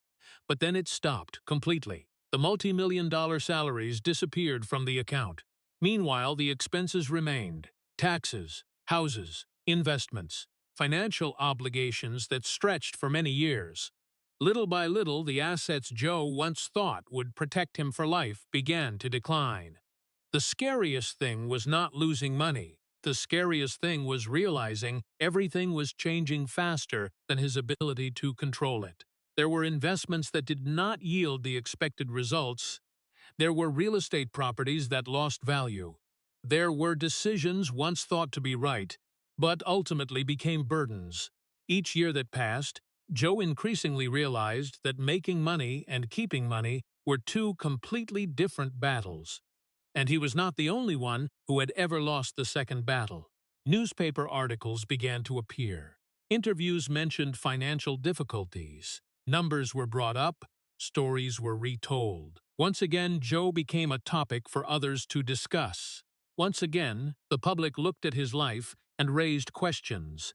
But then it stopped completely. The multi-million-dollar salaries disappeared from the account. Meanwhile, the expenses remained: taxes, houses, investments, financial obligations that stretched for many years. Little by little, the assets Joe once thought would protect him for life began to decline. The scariest thing was not losing money. The scariest thing was realizing everything was changing faster than his ability to control it. There were investments that did not yield the expected results. There were real estate properties that lost value. There were decisions once thought to be right, but ultimately became burdens. Each year that passed, Joe increasingly realized that making money and keeping money were two completely different battles. And he was not the only one who had ever lost the second battle. Newspaper articles began to appear. Interviews mentioned financial difficulties. Numbers were brought up. Stories were retold. Once again, Joe became a topic for others to discuss. Once again, the public looked at his life and raised questions.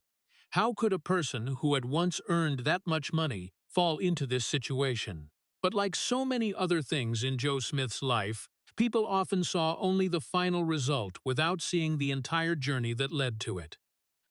How could a person who had once earned that much money fall into this situation? But like so many other things in Joe Smith's life, people often saw only the final result without seeing the entire journey that led to it.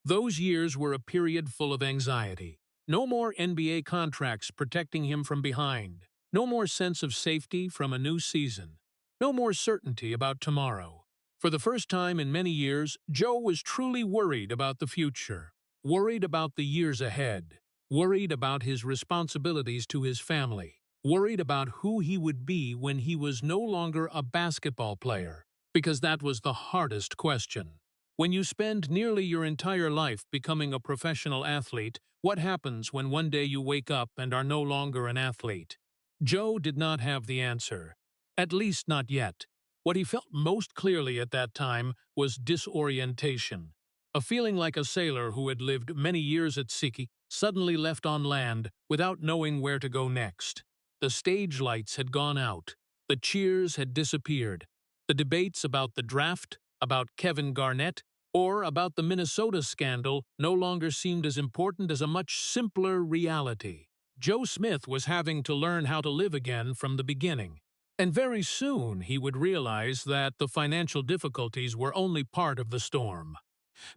Those years were a period full of anxiety. No more NBA contracts protecting him from behind. No more sense of safety from a new season. No more certainty about tomorrow. For the first time in many years, Joe was truly worried about the future. Worried about the years ahead. Worried about his responsibilities to his family. Worried about who he would be when he was no longer a basketball player. Because that was the hardest question. When you spend nearly your entire life becoming a professional athlete, what happens when one day you wake up and are no longer an athlete? Joe did not have the answer. At least not yet. What he felt most clearly at that time was disorientation. A feeling like a sailor who had lived many years at sea, suddenly left on land without knowing where to go next. The stage lights had gone out. The cheers had disappeared. The debates about the draft, about Kevin Garnett, or about the Minnesota scandal no longer seemed as important as a much simpler reality. Joe Smith was having to learn how to live again from the beginning. And very soon he would realize that the financial difficulties were only part of the storm.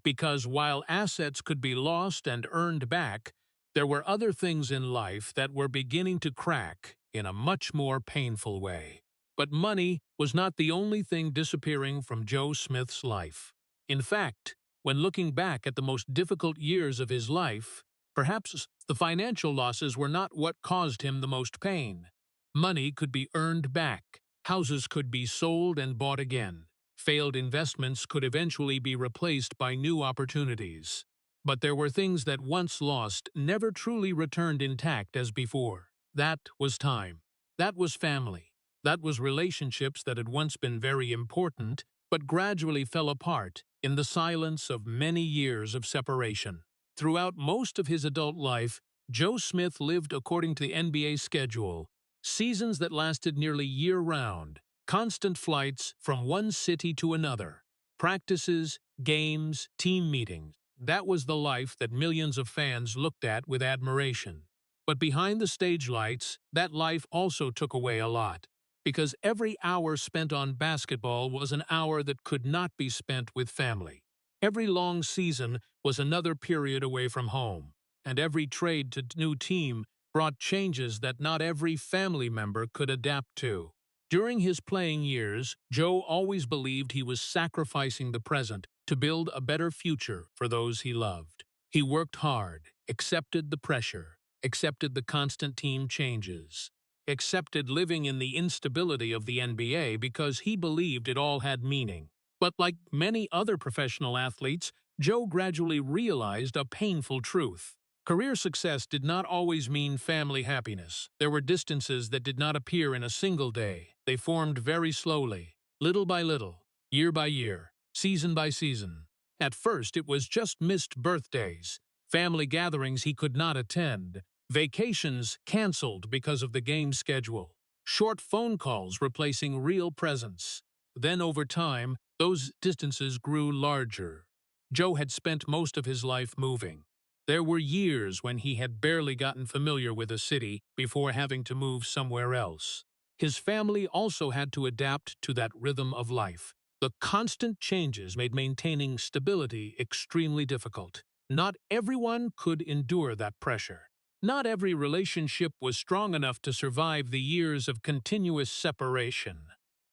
Because while assets could be lost and earned back, there were other things in life that were beginning to crack in a much more painful way. But money was not the only thing disappearing from Joe Smith's life. In fact, when looking back at the most difficult years of his life, perhaps the financial losses were not what caused him the most pain. Money could be earned back, houses could be sold and bought again, failed investments could eventually be replaced by new opportunities. But there were things that once lost never truly returned intact as before. That was time. That was family. That was relationships that had once been very important, but gradually fell apart in the silence of many years of separation. Throughout most of his adult life, Joe Smith lived according to the NBA schedule, seasons that lasted nearly year-round, constant flights from one city to another, practices, games, team meetings. That was the life that millions of fans looked at with admiration. But behind the stage lights, that life also took away a lot, because every hour spent on basketball was an hour that could not be spent with family. Every long season was another period away from home, and every trade to new team brought changes that not every family member could adapt to. During his playing years, Joe always believed he was sacrificing the present to build a better future for those he loved. He worked hard, accepted the pressure, accepted the constant team changes, accepted living in the instability of the NBA because he believed it all had meaning. But like many other professional athletes, Joe gradually realized a painful truth. Career success did not always mean family happiness. There were distances that did not appear in a single day. They formed very slowly, little by little, year by year, season by season. At first, it was just missed birthdays, family gatherings he could not attend, vacations canceled because of the game schedule, short phone calls replacing real presence. Then over time, those distances grew larger. Joe had spent most of his life moving. There were years when he had barely gotten familiar with a city before having to move somewhere else. His family also had to adapt to that rhythm of life. The constant changes made maintaining stability extremely difficult. Not everyone could endure that pressure. Not every relationship was strong enough to survive the years of continuous separation.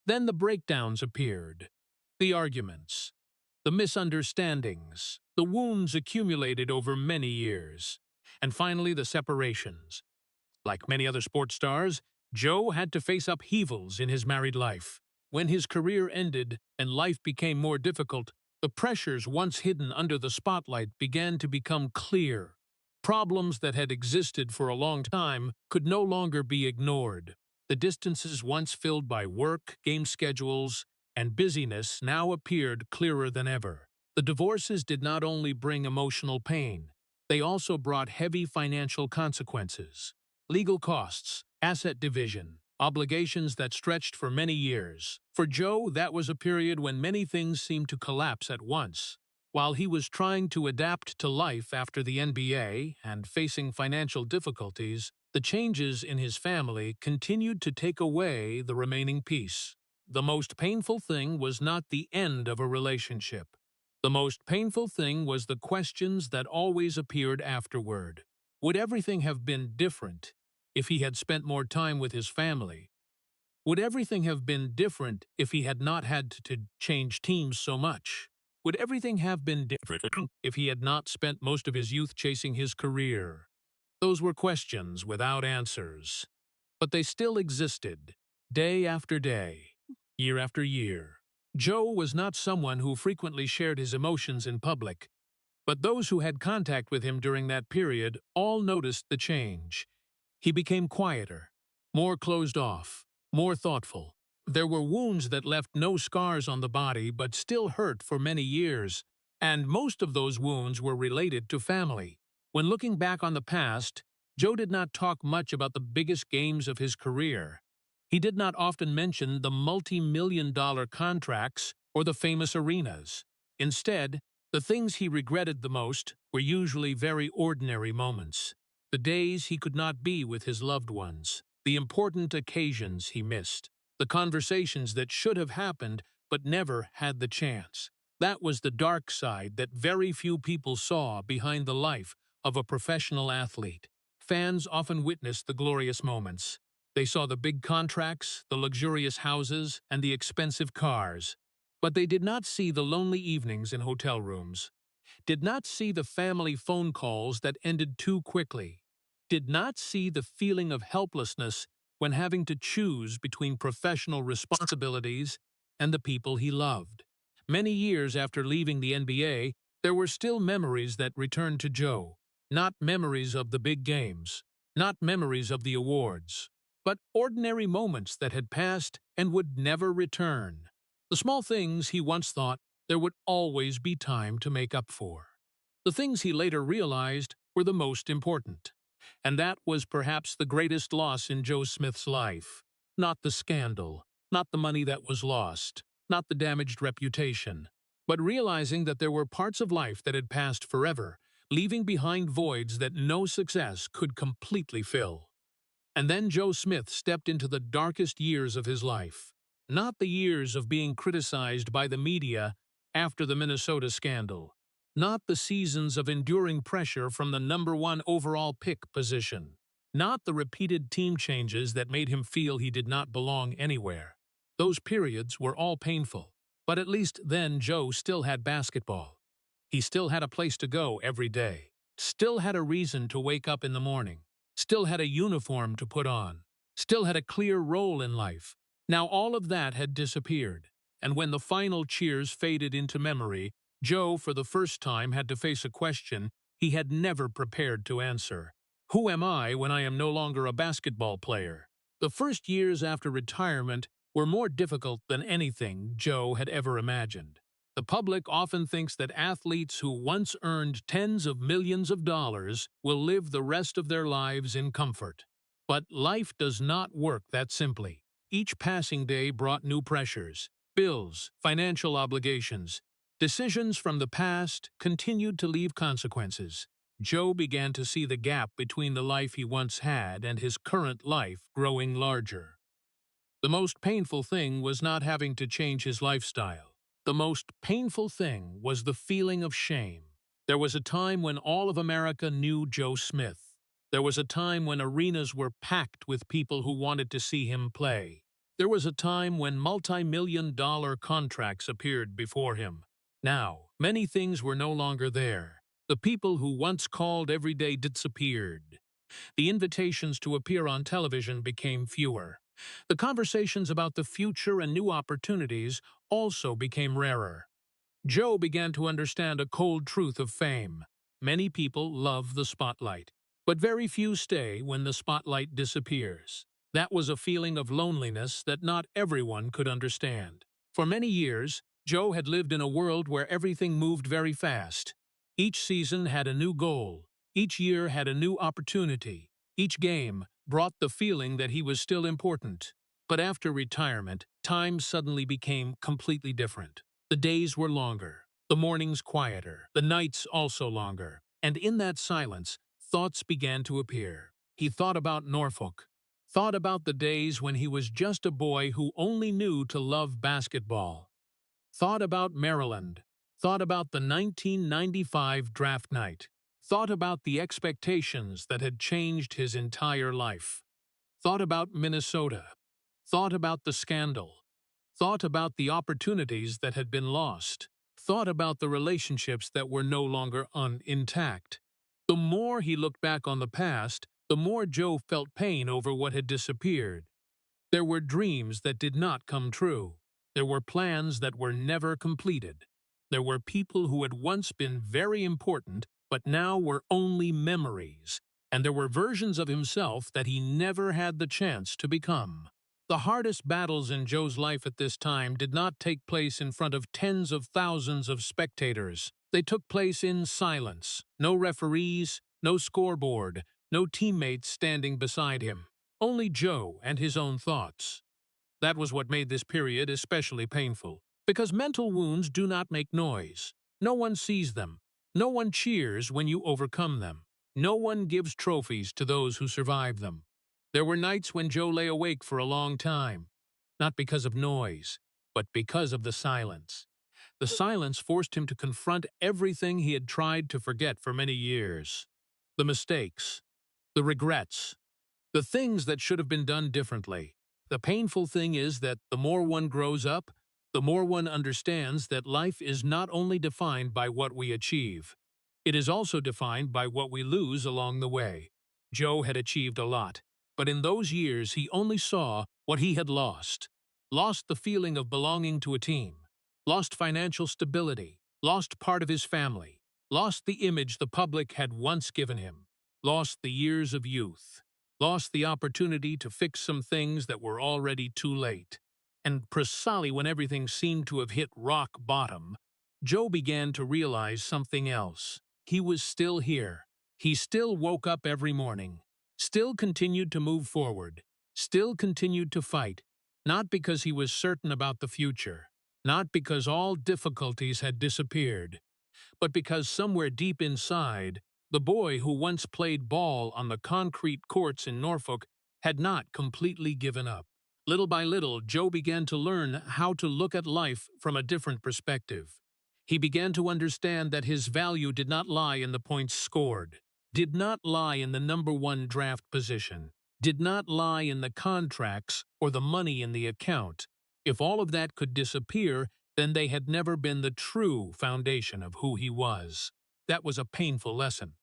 Then the breakdowns appeared, the arguments, the misunderstandings, the wounds accumulated over many years, and finally the separations. Like many other sports stars, Joe had to face upheavals in his married life. When his career ended and life became more difficult, the pressures once hidden under the spotlight began to become clear. Problems that had existed for a long time could no longer be ignored. The distances once filled by work, game schedules, and busyness now appeared clearer than ever. The divorces did not only bring emotional pain, they also brought heavy financial consequences. Legal costs, asset division, obligations that stretched for many years. For Joe, that was a period when many things seemed to collapse at once. While he was trying to adapt to life after the NBA and facing financial difficulties, the changes in his family continued to take away the remaining peace. The most painful thing was not the end of a relationship. The most painful thing was the questions that always appeared afterward. Would everything have been different if he had spent more time with his family? Would everything have been different if he had not had to change teams so much? Would everything have been different if he had not spent most of his youth chasing his career? Those were questions without answers. But they still existed, day after day, year after year. Joe was not someone who frequently shared his emotions in public, but those who had contact with him during that period all noticed the change. He became quieter, more closed off, more thoughtful. There were wounds that left no scars on the body but still hurt for many years, and most of those wounds were related to family. When looking back on the past, Joe did not talk much about the biggest games of his career. He did not often mention the multi-million-dollar contracts or the famous arenas. Instead, the things he regretted the most were usually very ordinary moments. The days he could not be with his loved ones, the important occasions he missed, the conversations that should have happened but never had the chance. That was the dark side that very few people saw behind the life of a professional athlete. Fans often witnessed the glorious moments. They saw the big contracts, the luxurious houses, and the expensive cars. But they did not see the lonely evenings in hotel rooms, did not see the family phone calls that ended too quickly, did not see the feeling of helplessness when having to choose between professional responsibilities and the people he loved. Many years after leaving the NBA, there were still memories that returned to Joe, not memories of the big games, not memories of the awards, but ordinary moments that had passed and would never return. The small things he once thought there would always be time to make up for. The things he later realized were the most important. And that was perhaps the greatest loss in Joe Smith's life. Not the scandal, not the money that was lost, not the damaged reputation, but realizing that there were parts of life that had passed forever, leaving behind voids that no success could completely fill. And then Joe Smith stepped into the darkest years of his life. Not the years of being criticized by the media after the Minnesota scandal. Not the seasons of enduring pressure from the #1 overall pick position. Not the repeated team changes that made him feel he did not belong anywhere. Those periods were all painful, but at least then Joe still had basketball. He still had a place to go every day. Still had a reason to wake up in the morning. Still had a uniform to put on, still had a clear role in life. Now all of that had disappeared, and when the final cheers faded into memory, Joe for the first time had to face a question he had never prepared to answer. Who am I when I am no longer a basketball player? The first years after retirement were more difficult than anything Joe had ever imagined. The public often thinks that athletes who once earned tens of millions of dollars will live the rest of their lives in comfort. But life does not work that simply. Each passing day brought new pressures, bills, financial obligations. Decisions from the past continued to leave consequences. Joe began to see the gap between the life he once had and his current life growing larger. The most painful thing was not having to change his lifestyle. The most painful thing was the feeling of shame. There was a time when all of America knew Joe Smith. There was a time when arenas were packed with people who wanted to see him play. There was a time when multi-million-dollar contracts appeared before him. Now, many things were no longer there. The people who once called every day disappeared. The invitations to appear on television became fewer. The conversations about the future and new opportunities also became rarer. Joe began to understand a cold truth of fame. Many people love the spotlight, but very few stay when the spotlight disappears. That was a feeling of loneliness that not everyone could understand. For many years, Joe had lived in a world where everything moved very fast. Each season had a new goal. Each year had a new opportunity. Each game brought the feeling that he was still important. But after retirement, time suddenly became completely different. The days were longer, the mornings quieter, the nights also longer, and in that silence, thoughts began to appear. He thought about Norfolk, thought about the days when he was just a boy who only knew to love basketball, thought about Maryland, thought about the 1995 draft night, thought about the expectations that had changed his entire life, thought about Minnesota, thought about the scandal, thought about the opportunities that had been lost, thought about the relationships that were no longer intact. The more he looked back on the past, the more Joe felt pain over what had disappeared. There were dreams that did not come true. There were plans that were never completed. There were people who had once been very important, but now were only memories. And there were versions of himself that he never had the chance to become. The hardest battles in Joe's life at this time did not take place in front of tens of thousands of spectators. They took place in silence. No referees, no scoreboard, no teammates standing beside him. Only Joe and his own thoughts. That was what made this period especially painful, because mental wounds do not make noise. No one sees them. No one cheers when you overcome them. No one gives trophies to those who survive them. There were nights when Joe lay awake for a long time, not because of noise, but because of the silence. The silence forced him to confront everything he had tried to forget for many years. The mistakes, the regrets, the things that should have been done differently. The painful thing is that the more one grows up, the more one understands that life is not only defined by what we achieve, it is also defined by what we lose along the way. Joe had achieved a lot, but in those years he only saw what he had lost. Lost the feeling of belonging to a team, lost financial stability, lost part of his family, lost the image the public had once given him, lost the years of youth, lost the opportunity to fix some things that were already too late. And precisely when everything seemed to have hit rock bottom, Joe began to realize something else. He was still here. He still woke up every morning, still continued to move forward, still continued to fight, not because he was certain about the future, not because all difficulties had disappeared, but because somewhere deep inside, the boy who once played ball on the concrete courts in Norfolk had not completely given up. Little by little, Joe began to learn how to look at life from a different perspective. He began to understand that his value did not lie in the points scored, did not lie in the #1 draft position, did not lie in the contracts or the money in the account. If all of that could disappear, then they had never been the true foundation of who he was. That was a painful lesson,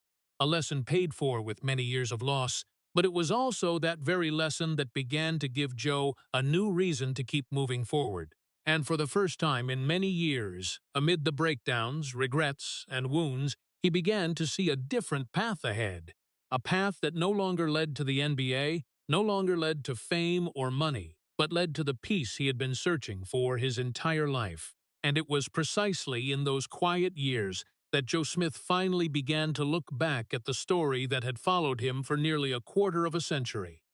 a lesson paid for with many years of loss, but it was also that very lesson that began to give Joe a new reason to keep moving forward. And for the first time in many years, amid the breakdowns, regrets, and wounds, he began to see a different path ahead. A path that no longer led to the NBA, no longer led to fame or money, but led to the peace he had been searching for his entire life. And it was precisely in those quiet years that Joe Smith finally began to look back at the story that had followed him for nearly a quarter of a century.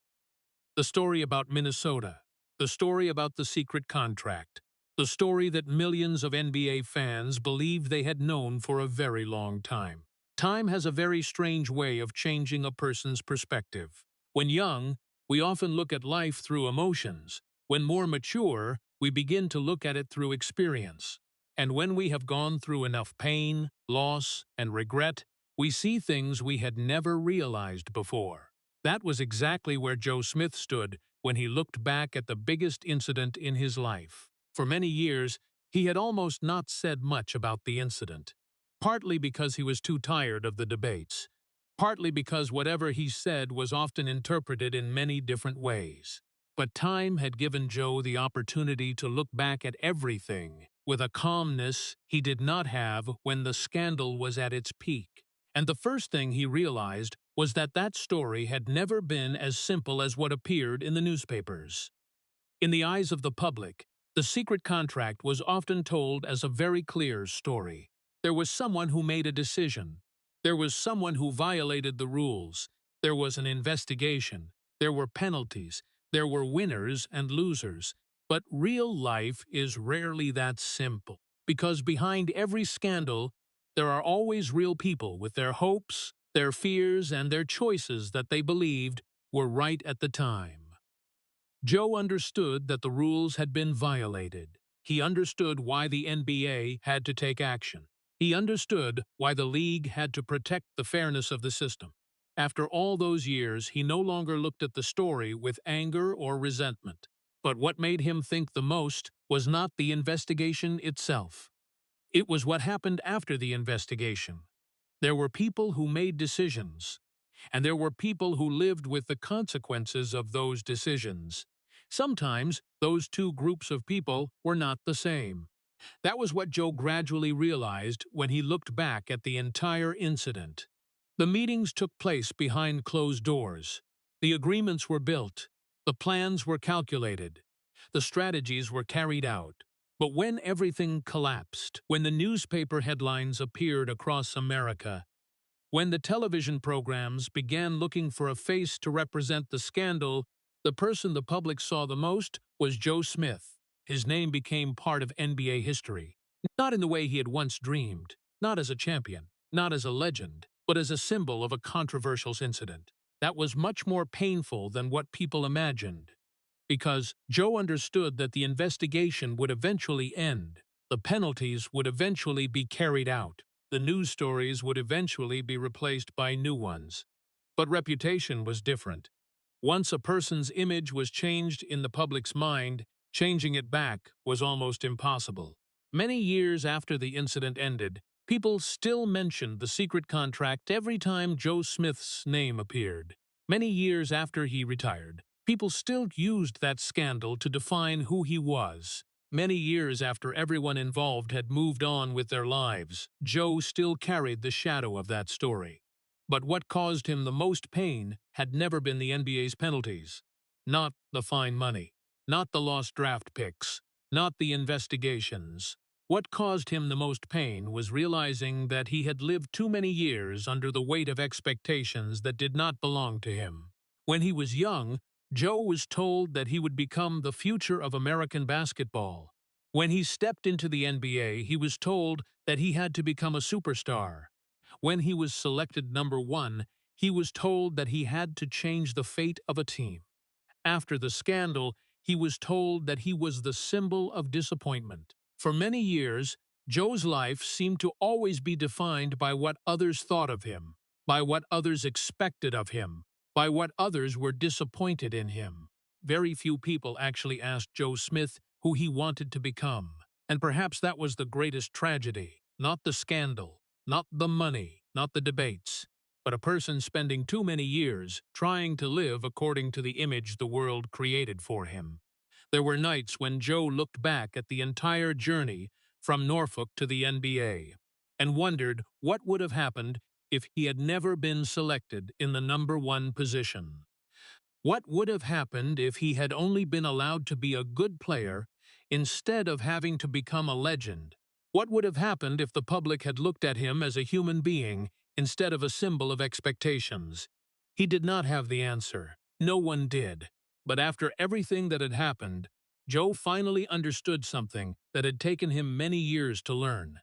The story about Minnesota, the story about the secret contract, the story that millions of NBA fans believed they had known for a very long time. Time has a very strange way of changing a person's perspective. When young, we often look at life through emotions. When more mature, we begin to look at it through experience. And when we have gone through enough pain, loss, and regret, we see things we had never realized before. That was exactly where Joe Smith stood when he looked back at the biggest incident in his life. For many years, he had almost not said much about the incident, partly because he was too tired of the debates, partly because whatever he said was often interpreted in many different ways. But time had given Joe the opportunity to look back at everything with a calmness he did not have when the scandal was at its peak. And the first thing he realized was that that story had never been as simple as what appeared in the newspapers. In the eyes of the public, the secret contract was often told as a very clear story. There was someone who made a decision. There was someone who violated the rules. There was an investigation. There were penalties. There were winners and losers. But real life is rarely that simple, because behind every scandal, there are always real people with their hopes, their fears, and their choices that they believed were right at the time. Joe understood that the rules had been violated. He understood why the NBA had to take action. He understood why the league had to protect the fairness of the system. After all those years, he no longer looked at the story with anger or resentment. But what made him think the most was not the investigation itself. It was what happened after the investigation. There were people who made decisions, and there were people who lived with the consequences of those decisions. Sometimes those two groups of people were not the same. That was what Joe gradually realized when he looked back at the entire incident. The meetings took place behind closed doors. The agreements were built. The plans were calculated. The strategies were carried out. But when everything collapsed, when the newspaper headlines appeared across America, when the television programs began looking for a face to represent the scandal, the person the public saw the most was Joe Smith. His name became part of NBA history, not in the way he had once dreamed, not as a champion, not as a legend, but as a symbol of a controversial incident that was much more painful than what people imagined. Because Joe understood that the investigation would eventually end. The penalties would eventually be carried out. The news stories would eventually be replaced by new ones. But reputation was different. Once a person's image was changed in the public's mind, changing it back was almost impossible. Many years after the incident ended, people still mentioned the secret contract every time Joe Smith's name appeared. Many years after he retired, people still used that scandal to define who he was. Many years after everyone involved had moved on with their lives, Joe still carried the shadow of that story. But what caused him the most pain had never been the NBA's penalties. Not the fine money, not the lost draft picks, not the investigations. What caused him the most pain was realizing that he had lived too many years under the weight of expectations that did not belong to him. When he was young, Joe was told that he would become the future of American basketball. When he stepped into the NBA, he was told that he had to become a superstar. When he was selected number one, he was told that he had to change the fate of a team. After the scandal, he was told that he was the symbol of disappointment. For many years, Joe's life seemed to always be defined by what others thought of him, by what others expected of him, by what others were disappointed in him. Very few people actually asked Joe Smith who he wanted to become. And perhaps that was the greatest tragedy, not the scandal, not the money, not the debates, but a person spending too many years trying to live according to the image the world created for him. There were nights when Joe looked back at the entire journey from Norfolk to the NBA and wondered what would have happened if he had never been selected in the number one position. What would have happened if he had only been allowed to be a good player instead of having to become a legend? What would have happened if the public had looked at him as a human being instead of a symbol of expectations? He did not have the answer. No one did. But after everything that had happened, Joe finally understood something that had taken him many years to learn.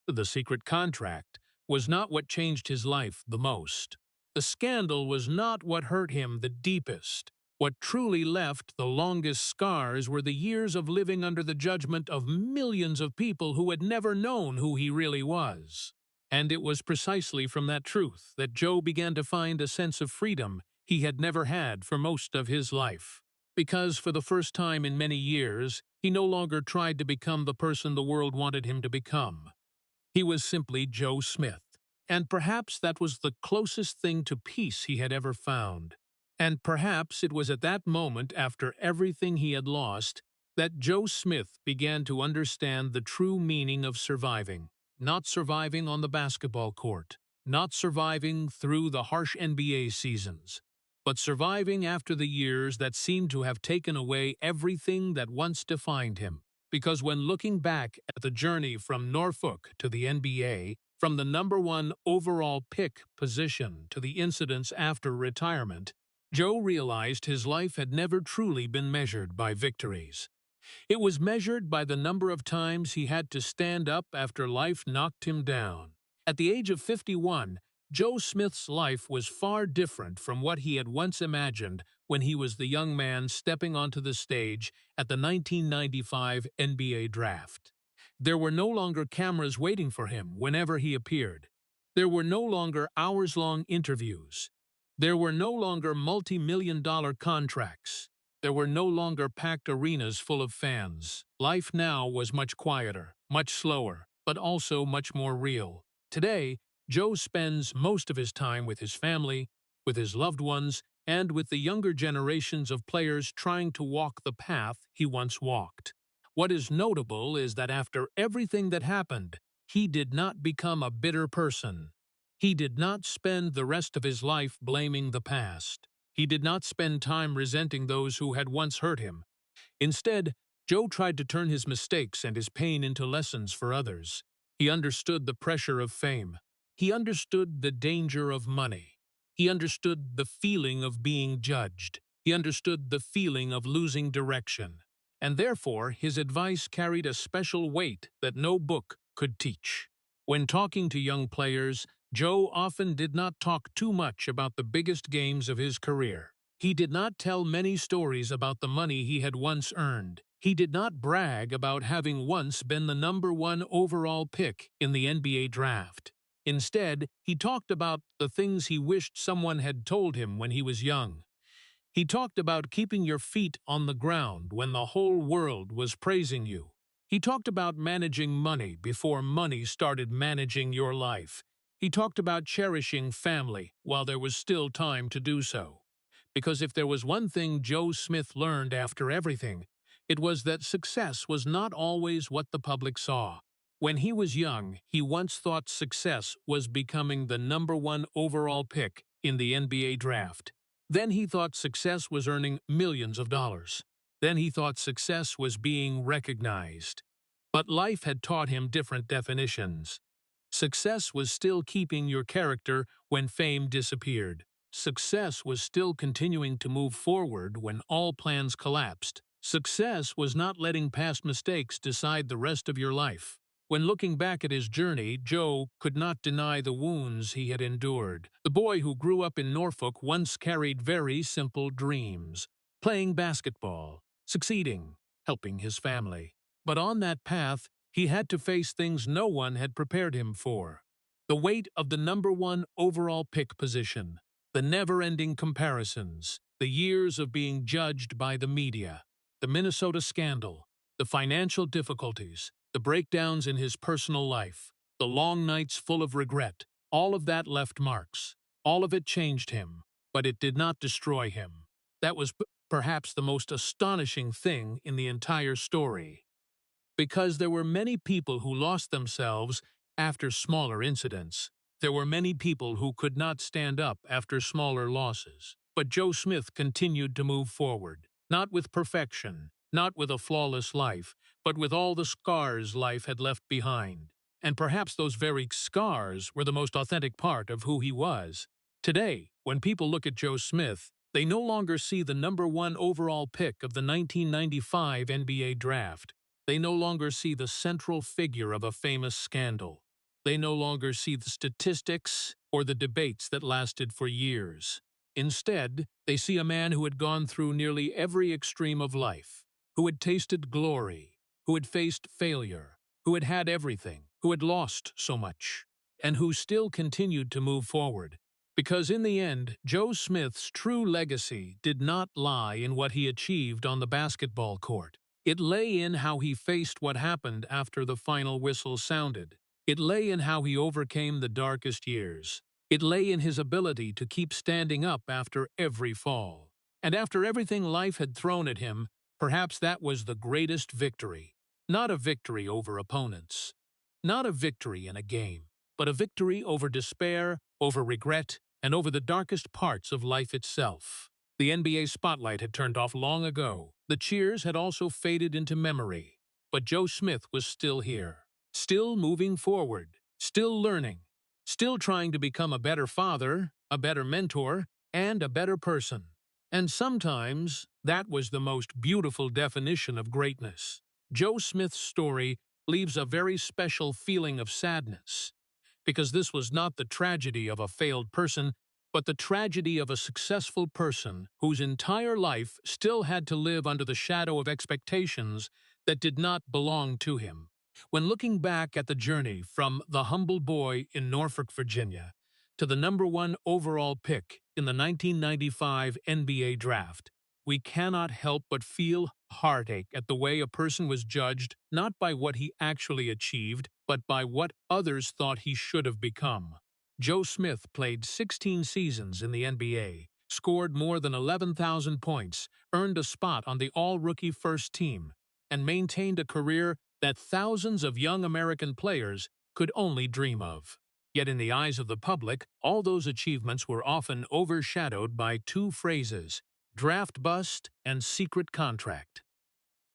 The secret contract was not what changed his life the most. The scandal was not what hurt him the deepest. What truly left the longest scars were the years of living under the judgment of millions of people who had never known who he really was. And it was precisely from that truth that Joe began to find a sense of freedom he had never had for most of his life. Because for the first time in many years, he no longer tried to become the person the world wanted him to become. He was simply Joe Smith. And perhaps that was the closest thing to peace he had ever found. And perhaps it was at that moment, after everything he had lost, that Joe Smith began to understand the true meaning of surviving. Not surviving on the basketball court, not surviving through the harsh NBA seasons, but surviving after the years that seemed to have taken away everything that once defined him. Because when looking back at the journey from Norfolk to the NBA, from the number one overall pick position to the incidents after retirement, Joe realized his life had never truly been measured by victories. It was measured by the number of times he had to stand up after life knocked him down. At the age of 51, Joe Smith's life was far different from what he had once imagined when he was the young man stepping onto the stage at the 1995 NBA Draft. There were no longer cameras waiting for him whenever he appeared. There were no longer hours-long interviews. There were no longer multi-million-dollar contracts. There were no longer packed arenas full of fans. Life now was much quieter, much slower, but also much more real. Today, Joe spends most of his time with his family, with his loved ones, and with the younger generations of players trying to walk the path he once walked. What is notable is that after everything that happened, he did not become a bitter person. He did not spend the rest of his life blaming the past. He did not spend time resenting those who had once hurt him. Instead, Joe tried to turn his mistakes and his pain into lessons for others. He understood the pressure of fame. He understood the danger of money. He understood the feeling of being judged. He understood the feeling of losing direction. And therefore, his advice carried a special weight that no book could teach. When talking to young players, Joe often did not talk too much about the biggest games of his career. He did not tell many stories about the money he had once earned. He did not brag about having once been the #1 overall pick in the NBA draft. Instead, he talked about the things he wished someone had told him when he was young. He talked about keeping your feet on the ground when the whole world was praising you. He talked about managing money before money started managing your life. He talked about cherishing family while there was still time to do so. Because if there was one thing Joe Smith learned after everything, it was that success was not always what the public saw. When he was young, he once thought success was becoming the #1 overall pick in the NBA draft. Then he thought success was earning millions of dollars. Then he thought success was being recognized. But life had taught him different definitions. Success was still keeping your character when fame disappeared. Success was still continuing to move forward when all plans collapsed. Success was not letting past mistakes decide the rest of your life. When looking back at his journey, Joe could not deny the wounds he had endured. The boy who grew up in Norfolk once carried very simple dreams: playing basketball, succeeding, helping his family. But on that path, he had to face things no one had prepared him for. The weight of the #1 overall pick position, the never-ending comparisons, the years of being judged by the media, the Minnesota scandal, the financial difficulties, the breakdowns in his personal life, the long nights full of regret, all of that left marks. All of it changed him, but it did not destroy him. That was perhaps the most astonishing thing in the entire story. Because there were many people who lost themselves after smaller incidents. There were many people who could not stand up after smaller losses. But Joe Smith continued to move forward, not with perfection, not with a flawless life, but with all the scars life had left behind. And perhaps those very scars were the most authentic part of who he was. Today, when people look at Joe Smith, they no longer see the #1 overall pick of the 1995 NBA draft. They no longer see the central figure of a famous scandal. They no longer see the statistics or the debates that lasted for years. Instead, they see a man who had gone through nearly every extreme of life, who had tasted glory, who had faced failure, who had had everything, who had lost so much, and who still continued to move forward. Because in the end, Joe Smith's true legacy did not lie in what he achieved on the basketball court. It lay in how he faced what happened after the final whistle sounded. It lay in how he overcame the darkest years. It lay in his ability to keep standing up after every fall. And after everything life had thrown at him, perhaps that was the greatest victory. Not a victory over opponents. Not a victory in a game, but a victory over despair, over regret, and over the darkest parts of life itself. The NBA spotlight had turned off long ago. The cheers had also faded into memory. But Joe Smith was still here, still moving forward, still learning, still trying to become a better father, a better mentor, and a better person. And sometimes that was the most beautiful definition of greatness. Joe Smith's story leaves a very special feeling of sadness, because this was not the tragedy of a failed person, but the tragedy of a successful person whose entire life still had to live under the shadow of expectations that did not belong to him. When looking back at the journey from the humble boy in Norfolk, Virginia, to the #1 overall pick in the 1995 NBA draft, we cannot help but feel heartache at the way a person was judged not by what he actually achieved, but by what others thought he should have become. Joe Smith played 16 seasons in the NBA, scored more than 11,000 points, earned a spot on the all-rookie first team, and maintained a career that thousands of young American players could only dream of. Yet in the eyes of the public, all those achievements were often overshadowed by two phrases: draft bust and secret contract.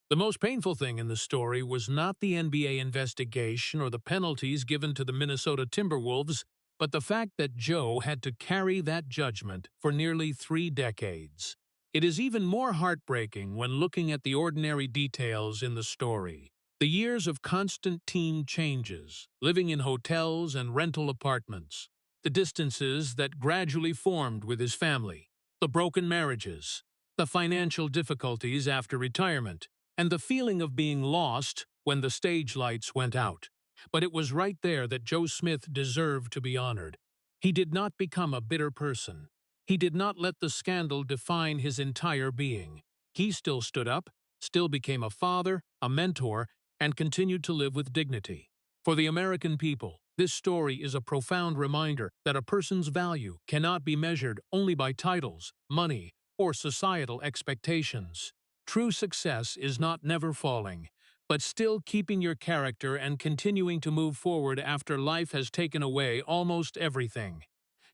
The most painful thing in the story was not the NBA investigation or the penalties given to the Minnesota Timberwolves, but the fact that Joe had to carry that judgment for nearly 3 decades. It is even more heartbreaking when looking at the ordinary details in the story. The years of constant team changes, living in hotels and rental apartments, the distances that gradually formed with his family, the broken marriages, the financial difficulties after retirement, and the feeling of being lost when the stage lights went out. But it was right there that Joe Smith deserved to be honored. He did not become a bitter person. He did not let the scandal define his entire being. He still stood up, still became a father, a mentor, and continued to live with dignity. For the American people, this story is a profound reminder that a person's value cannot be measured only by titles, money, or societal expectations. True success is not never falling, but still keeping your character and continuing to move forward after life has taken away almost everything.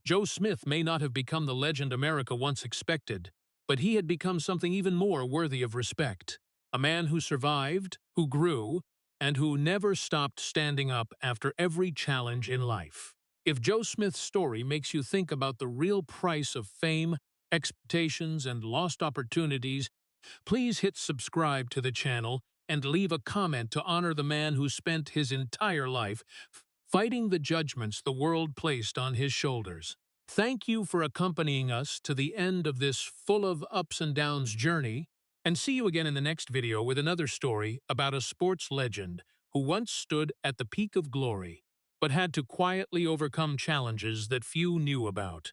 Joe Smith may not have become the legend America once expected, but he had become something even more worthy of respect. A man who survived, who grew, and who never stopped standing up after every challenge in life. If Joe Smith's story makes you think about the real price of fame, expectations, and lost opportunities, please hit subscribe to the channel and leave a comment to honor the man who spent his entire life fighting the judgments the world placed on his shoulders. Thank you for accompanying us to the end of this full of ups and downs journey, and see you again in the next video with another story about a sports legend who once stood at the peak of glory, but had to quietly overcome challenges that few knew about.